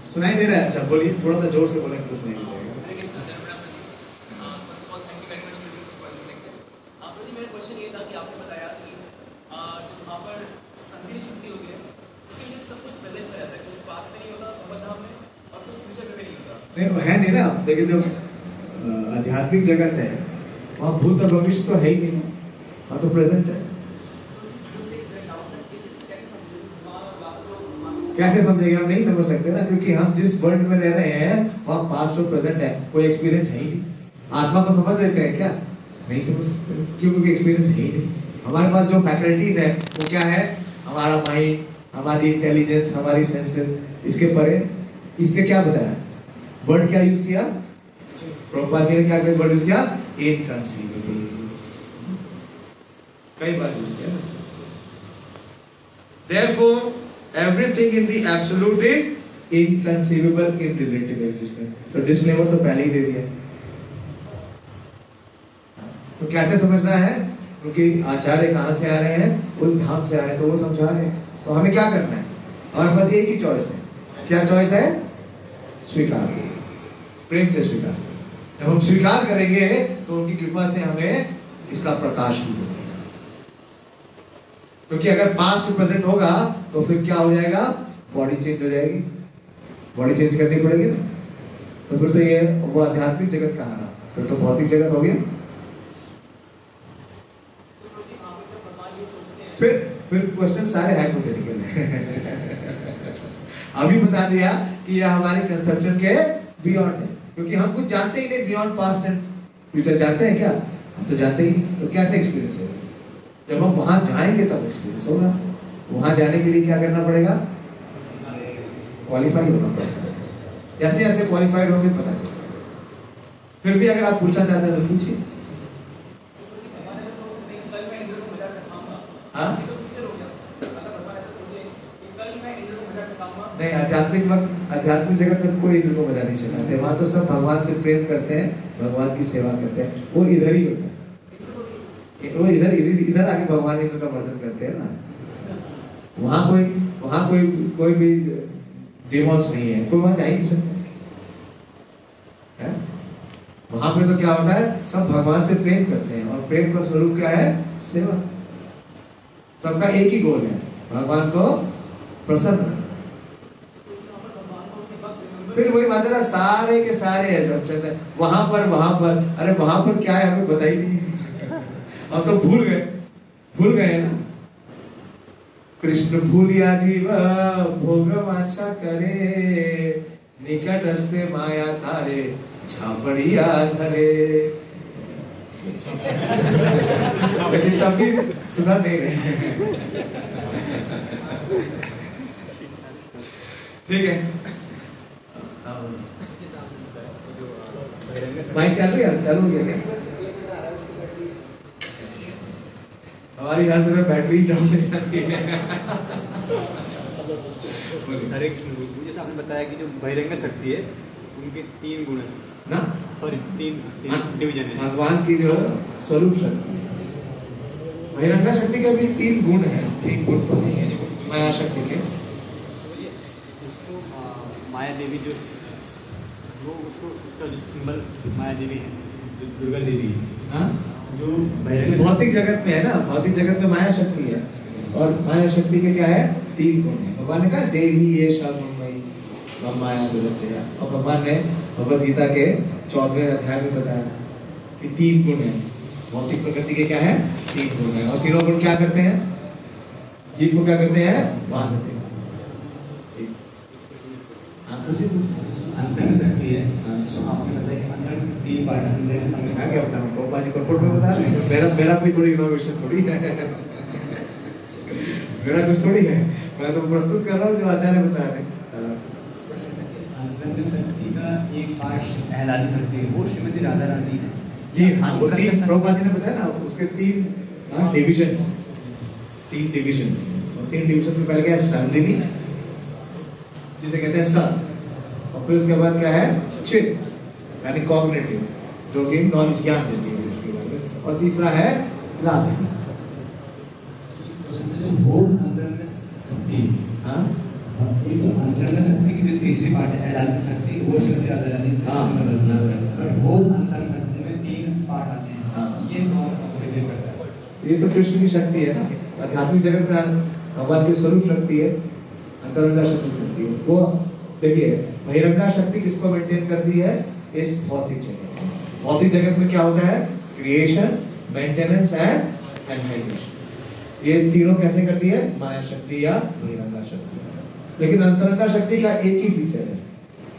सुनाई दे रहा है? अच्छा बोलिए, थोड़ा सा जोर से बोलेंगे तो सुनाई देगा। है नहीं ना। देखिए, जो आध्यात्मिक जगत है वहाँ भूत और भविष्य तो है ही नहीं, वहाँ तो प्रेजेंट है। कैसे समझेंगे? हम नहीं समझ सकते ना, क्योंकि हम जिस वर्ल्ड में रह रहे हैं वहाँ पास्ट और प्रेजेंट है, कोई एक्सपीरियंस है ही नहीं। आत्मा को समझ लेते हैं क्या? नहीं समझ सकते, क्योंकि एक्सपीरियंस है ही नहीं। हमारे पास जो फैकल्टीज है वो क्या है? हमारा माइंड, हमारी इंटेलिजेंस, हमारी सेंसेस। इसके परे इसके क्या बताया? वर्ड क्या यूज किया? प्रभुपाद जी ने क्या वर्ड यूज किया? इनकंसीवेबल। कई बार यूज किया ना। Therefore, everything in the absolute is inconceivable in relative existence. तो डिस्क्लेमर तो पहले ही दे दिया। तो कैसे समझना है? क्योंकि आचार्य कहाँ से आ रहे हैं? उस धाम से आ रहे हैं, तो वो समझा रहे हैं। तो हमें क्या करना है? हमारे पास एक ही चॉइस है। क्या चॉइस है? स्वीकार, प्रेम से स्वीकार। जब हम स्वीकार करेंगे तो उनकी कृपा से हमें इसका प्रकाश भी होगा। क्योंकि अगर पास्ट टू प्रेजेंट होगा तो फिर क्या हो जाएगा? बॉडी चेंज हो जाएगी, बॉडी चेंज करनी पड़ेगी ना। तो फिर तो ये वो आध्यात्मिक जगत कहाँ रहा, फिर तो भौतिक जगत हो गया। फिर क्वेश्चन सारे हाइपोथेटिकल हैं। अभी बता दिया कि यह हमारे कंसेप्शन के बियॉन्ड है, क्योंकि हम कुछ जानते ही नहीं बियॉन्ड पास्ट एंड फ्यूचर। जानते हैं क्या? हम तो जानते ही नहीं, तो कैसे एक्सपीरियंस होगा? जब हम वहां जाएंगे तब एक्सपीरियंस होगा। वहां जाने के लिए क्या करना पड़ेगा? क्वालिफाई होना पड़ेगा। जैसे जैसे क्वालिफाइड होंगे पता चलेगा। फिर भी अगर आप पूछना चाहते हैं तो पूछिए। हाँ? नहीं, आध्यात्मिक जगत में कोई इंद्र को मजा नहीं चलाते। वहां तो सब भगवान से प्रेम करते हैं, भगवान की सेवा करते हैं। वो इधर ही होता है, वो इधर आके भगवान इंद्र का वर्णन करते हैं ना। वहां कोई भी डिमोन्स नहीं है, कोई वहां जा ही नहीं सकता। वहां पे तो क्या होता है? सब भगवान से प्रेम करते हैं, और प्रेम का स्वरूप क्या है? सेवा। सबका एक ही गोल है, भगवान को प्रसन्न। फिर वही बात है ना, सारे के सारे है सब चलते हैं। वहां पर अरे वहां पर क्या है हमें पता ही नहीं। हम तो भूल गए ना। कृष्ण भूलिया जीव भोग वांछा करे, निकटस्थे माया तारे झापड़िया धरे। लेकिन तब भी सुधर नहीं रहे। ठीक है, माइक चल रही है? चालू हो गया क्या? हमारी हर जगह बैटरी डाउन है। हरे कृष्ण, जैसे आपने बताया कि जो बहिरंग शक्ति है उनके 3 गुण है ना, सॉरी 3 डिवीजन है। भगवान की जो स्वरूप शक्ति, बहिरंगा शक्ति के भी 3 गुण है। 3 गुण तो नहीं है माया शक्ति के। उसको माया देवी जो वो उसका जो सिंबल माया देवी है, दुर्गा देवी। हाँ, जो बहिरंग भौतिक जगत में है ना, भौतिक जगत में माया शक्ति है, और माया शक्ति के क्या है? 3 गुण है। भगवान ने कहा देवी ये शामयी माया दुर्गतया, और भगवान ने भगवद गीता के 14वें अध्याय में बताया कि 3 गुण है। भौतिक प्रकृति के क्या है? 3 गुण है, और तीनों गुण क्या करते हैं? जीव को क्या करते हैं? बांधते हैं। अंतर शक्ति है। तो आपने बताया कि अंतर 3 पार्ट है। मैं क्या बताऊँ, गोपाल जी कोर्ट में बता रहे हैं। मेरा भी थोड़ी इनोवेशन थोड़ी है। मेरा कुछ थोड़ी है, मैं तो प्रस्तुत कर रहा हूँ जो आचार्य बता रहे हैं। अंतर शक्ति का एक पार्ट आह्लादी शक्ति है, वो श्रीमती राधा रानी है। ये हाँ, वो 3 प्रभुपाद जी ने बताया ना, उसके 3 डिविजन्स, 3 डिविजन्स। और 3 डिविजन में पहले क्या है? संदिनी, जिसे कहते हैं सन, और फिर उसके बाद क्या है? चित, यानी कॉग्निटिव, जो कि नॉलेज ज्ञान देती है, और तीसरा है लाभ। शक्ति, हाँ, एक तो अंतरंग शक्ति की जो तीसरी पार्ट है आह्लादी शक्ति, वो श्रीमती राधा रानी। और बहुत अंतरंग शक्ति में 3 पार्ट आते हैं। हाँ। ये कौन कंप्लीट करता है? ये तो कृष्ण की शक्ति है ना। आध्यात्मिक जगत में भगवान की स्वरूप शक्ति है, अंतरंगा शक्ति है। वो देखिए, बहिरंगा शक्ति किसको मेंटेन करती है? इस भौतिक जगत। भौतिक जगत में क्या होता है? Creation, maintenance and annihilation. ये तीनों कैसे करती है? माया शक्ति या बहिरंगा शक्ति। लेकिन अंतरंगा शक्ति का एक ही फीचर है,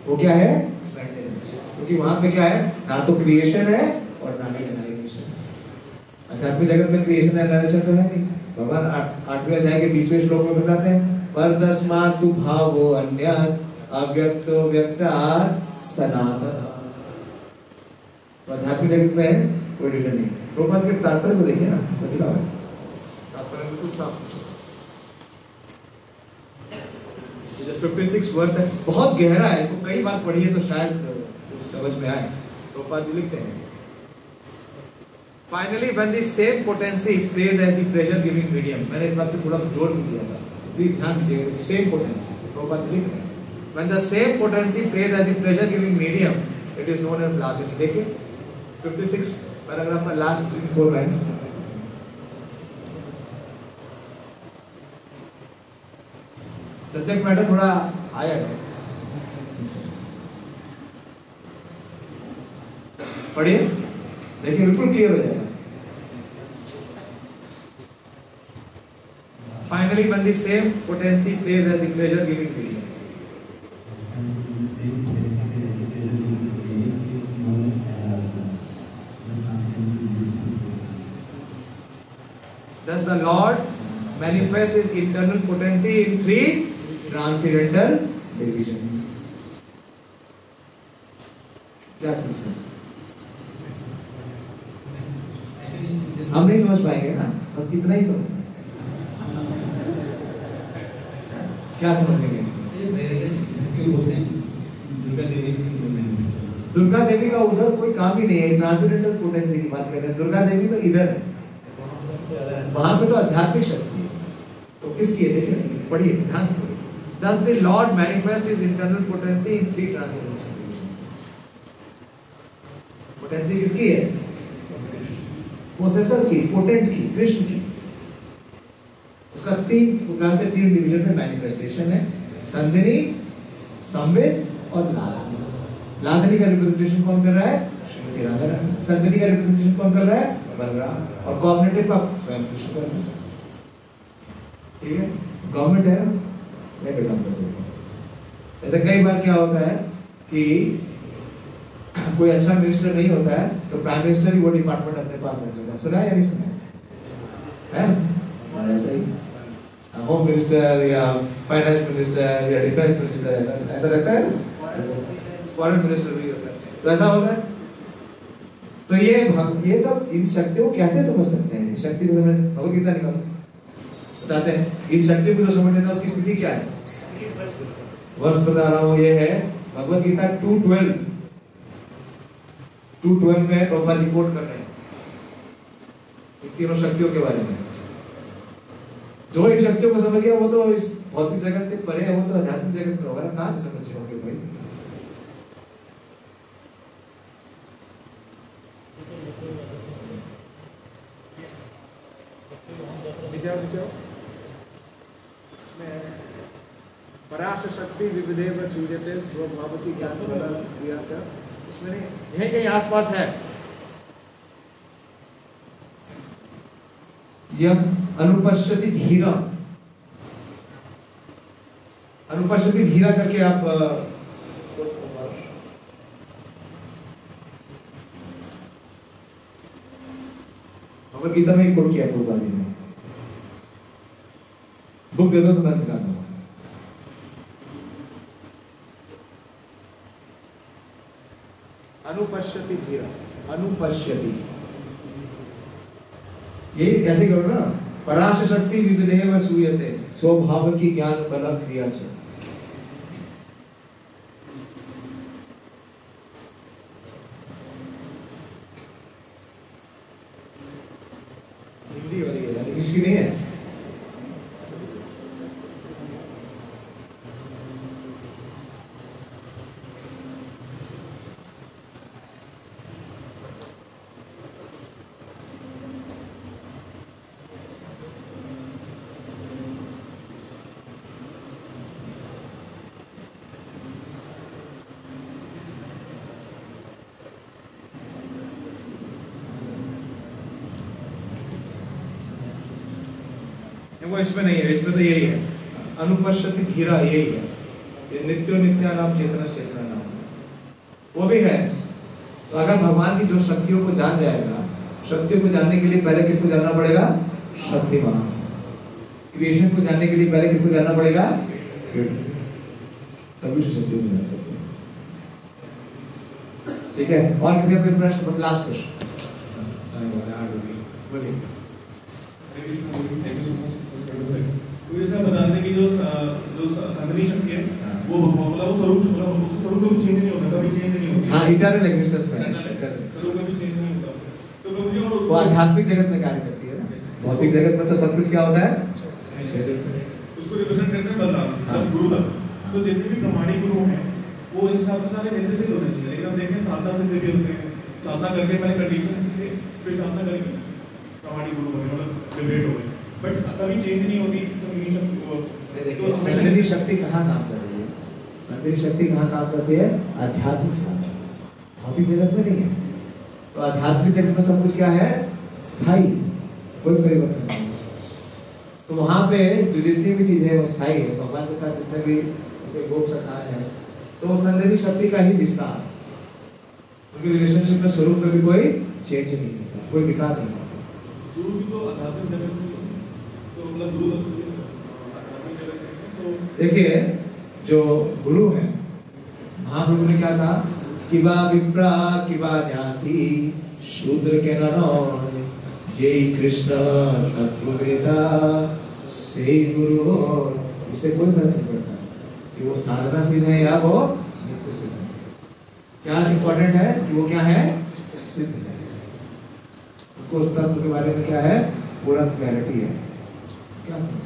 वो क्या है? मेंटेनेंस। क्योंकि वहां पे क्या है? ना तो क्रिएशन है और ना ही एनहाइलेशन। आध्यात्मिक जगत में क्रिएशन एंड एनहाइलेशन तो है नहीं। भगवान 8वें अध्याय के 20वें श्लोक में बताते हैं, परदस्मात् तु भावो अन्यत् अव्यक्तो व्यक्तात् सनातन। तो आध्यात्मिक जगत में कोई डिफरेंस नहीं। प्रभुपाद के तात्पर्य को देखिए ना, इसमें लिखा हुआ है तात्पर्य बिल्कुल साफ। ये 56 वर्ष है, बहुत गहरा है, इसको कई बार पढ़िए तो शायद समझ में आए। प्रभुपाद जी लिखते हैं Finally, when the same potency plays as the pressure giving medium, मैंने इस बात पे थोड़ा जोर भी दिया था, प्लीज ध्यान दीजिएगा। same potency, प्रभुपाद लिख रहे हैं, when the same potency plays as the pressure giving medium, it is known as Ladini। देखिए 56 पैराग्राफ का लास्ट 3-4 लाइन्स। सब्जेक्ट मैटर थोड़ा आया है, पढ़िए, देखिए बिल्कुल क्लियर हो जाएगा। Finally, when the same potency plays as the pressure giving medium, thus the Lord manifests his internal potency in 3 transcendental divisions। क्या समझते हैं? हम नहीं समझ पाएंगे ना, बस इतना ही समझ। क्या समझेंगे? दुर्गा देवी का उधर कोई काम ही नहीं है, ट्रांसेंडेंटल पोटेंसी की बात कर रहे हैं। दुर्गा देवी तो इधर है, वहां पे तो आध्यात्मिक शक्ति है। तो किसकी है देखिए, पढ़िए ध्यान से। Thus the Lord manifests his internal potency in 3 transcendental divisions। Potency किसकी है? पोसेसर की, पोटेंट की, कृष्ण की। उसका 3 प्रकार के 3 डिवीजन में मैनिफेस्टेशन है, संधिनी, संविद और लादनी। लादनी का रिप्रेजेंटेशन कौन कर रहा है? श्रीमती राधा रानी। संधिनी का रिप्रेजेंटेशन कौन कर रहा है? बलराम। और कॉग्निटिव का स्वयं कृष्ण कर रहा है। ठीक है, गवर्नमेंट है ना, मैं एग्जांपल देता हूं। ऐसा कई बार क्या होता है कि कोई अच्छा मिनिस्टर नहीं होता है तो प्राइम मिनिस्टर ही वो डिपार्टमेंट अपने पास रख लेता है। सुना है या नहीं सुना है? ऐसा ही होम मिनिस्टर या फाइनेंस मिनिस्टर या डिफेंस मिनिस्टर ऐसा रहता है, फॉरेन मिनिस्टर भी होता है, तो ऐसा होता है। तो ये सब इन शक्तियों को कैसे समझ सकते हैं? शक्ति को समझ, भगवद गीता निकालो बताते हैं। इन शक्तियों को जो समझ लेता है उसकी स्थिति क्या है? वर्ष बता रहा हूँ, ये है भगवद गीता 2:12 में प्रभुपाद जी कोट कर रहे हैं इन तीनों शक्तियों के बारे में। जो इन शक्तियों को समझ गया वो तो इस भौतिक जगत से परे है, वो तो आध्यात्मिक जगत में होगा ना, कहाँ से समझे होंगे भाई? इसमें पराशर शक्ति विविधेव सूर्यते स्वभावती ज्ञान बल क्रिया च, इसमें नहीं, यहीं कहीं आसपास है। यह अनुपश्यति धीरा, अनुपश्यति धीरा करके आप भगवद गीता में कोट किया प्रभुपाद जी ने। बुक दे दो तो मैं निकाल दूंगा। अनुपश्यति धीरा, अनुपश्यति, ये ऐसे करो ना, पराश शक्ति विविधेव सूयते स्वभाव की ज्ञान बल क्रिया च। हिंदी वाली है, इंग्लिश की नहीं है। वो इसमें नहीं है, इसमें तो यही है, अनुपश्यति धीरा, यही है, ये नित्यो नित्या नाम चेतना चेतना नाम, वो भी है। तो अगर भगवान की जो शक्तियों को जान जाएगा, शक्तियों को जानने के लिए पहले किसको जानना पड़ेगा? शक्तिमान। क्रिएशन को जानने के लिए पहले किसको जानना पड़ेगा? तभी शिव शक्ति में जा सकते हैं। ठीक है, और किसी का कोई प्रश्न? बस लास्ट प्रश्न बोलिए। तो जैसा बताते हैं कि जो सनातनी शक्ति है वो मतलब वो स्वरूप कभी चेंज नहीं होता, कभी चेंज नहीं होती। हाँ, इटर्नल एग्जिस्टेंस में स्वरूप कभी चेंज नहीं होता। तो मुझे वो आध्यात्मिक जगत में कार्य करती है ना, भौतिक जगत में तो सब कुछ क्या होता है, उसको रिप्रेजेंट करते हैं बलराम, मतलब गुरु तक। तो जितने भी प्रमाणिक गुरु हैं वो इस हिसाब से सारे नित्य सिद्ध होने चाहिए, लेकिन हम देखें साधना सिद्ध भी होते हैं, साधना करके पहले कंडीशन फिर साधना करके प्रमाणिक गुरु बने, मतलब लिबरेट हो गए, बट कभी चेंज नहीं होती। देखिए सनातनी शक्ति कहाँ काम कर रही है? सनातनी शक्ति कहाँ काम करती है? आध्यात्मिक जगत, भौतिक जगत में नहीं है। तो आध्यात्मिक जगत में सब कुछ क्या है? स्थायी, कोई परिवर्तन नहीं। तो वहां पे जो जितनी भी चीजें वो स्थायी है। भगवान के साथ जितने भी गोप सखा है तो सनातनी शक्ति का ही विस्तार, क्योंकि रिलेशनशिप में स्वरूप में भी कोई चेंज नहीं होता, कोई विकार नहीं होता। गुरु भी तो आध्यात्मिक जगत से, तो मतलब गुरु देखिए जो गुरु है, महाप्रभु ने क्या कहा? किबा विप्रा किबा न्यासी शूद्र के नर जय कृष्ण तत्ववेदा से गुरु। इससे कोई फर्क नहीं पड़ता कि वो साधना सिद्ध है या वो नित्य सिद्ध है। क्या इंपॉर्टेंट है कि वो क्या है? सिद्ध है। उनको उस तत्व के बारे में क्या है? पूरा क्लैरिटी है। क्या समझ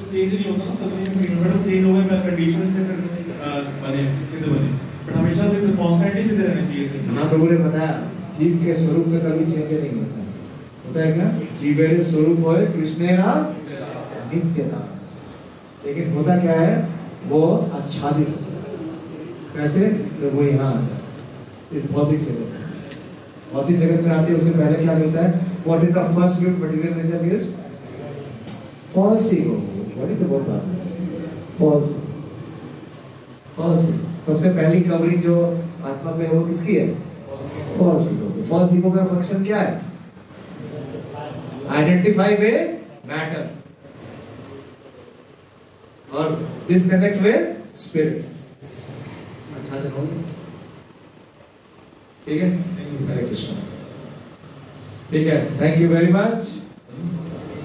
चेंज नहीं होता ना, सब चेंज हो गए कंडीशन से बने सिद्ध बने, बट हमेशा से कांस्टेंटली सिद्ध रहना चाहिए। महाप्रभु ने बताया जीव के स्वरूप में कभी चेंज नहीं होता है। होता है क्या? जीवेर स्वरूप होए कृष्णेरा नित्यता, लेकिन होता क्या है? वो आच्छादित होता है। कैसे? तो वो यहाँ इस भौतिक जगत में, भौतिक जगत में आते हैं उससे पहले क्या मिलता है? What is the first gift material nature gives? False ego. What is the word? False false. सबसे पहली कवरिंग जो आत्मा में है वो किसकी है? False ego. फॉल्स ईगो का फंक्शन क्या है? आइडेंटिफाई विद मैटर और डिस्कनेक्ट विद स्पिरिट। अच्छा से बोल, ठीक है? हरे कृष्ण। ठीक है, थैंक यू वेरी मच।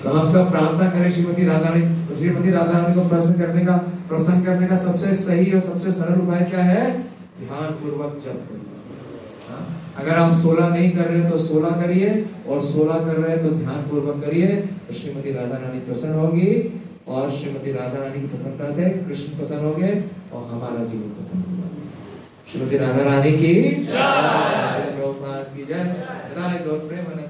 तो हम सब प्रार्थना करें श्रीमती राधा रानी को प्रसन्न करने का सबसे सही और सबसे सरल उपाय क्या है? ध्यान पूर्वक जप करिए। अगर आप 16 नहीं कर रहे तो 16 करिए, और 16 कर रहे हैं तो ध्यान पूर्वक करिए, तो श्रीमती राधा रानी प्रसन्न होगी, और श्रीमती राधा रानी की प्रसन्नता से कृष्ण प्रसन्न होंगे और हमारा जीवन प्रसन्न होगा। श्रीमती राधा रानी की जय, प्रभुपाद की जय, राय गौर प्रेमानंद।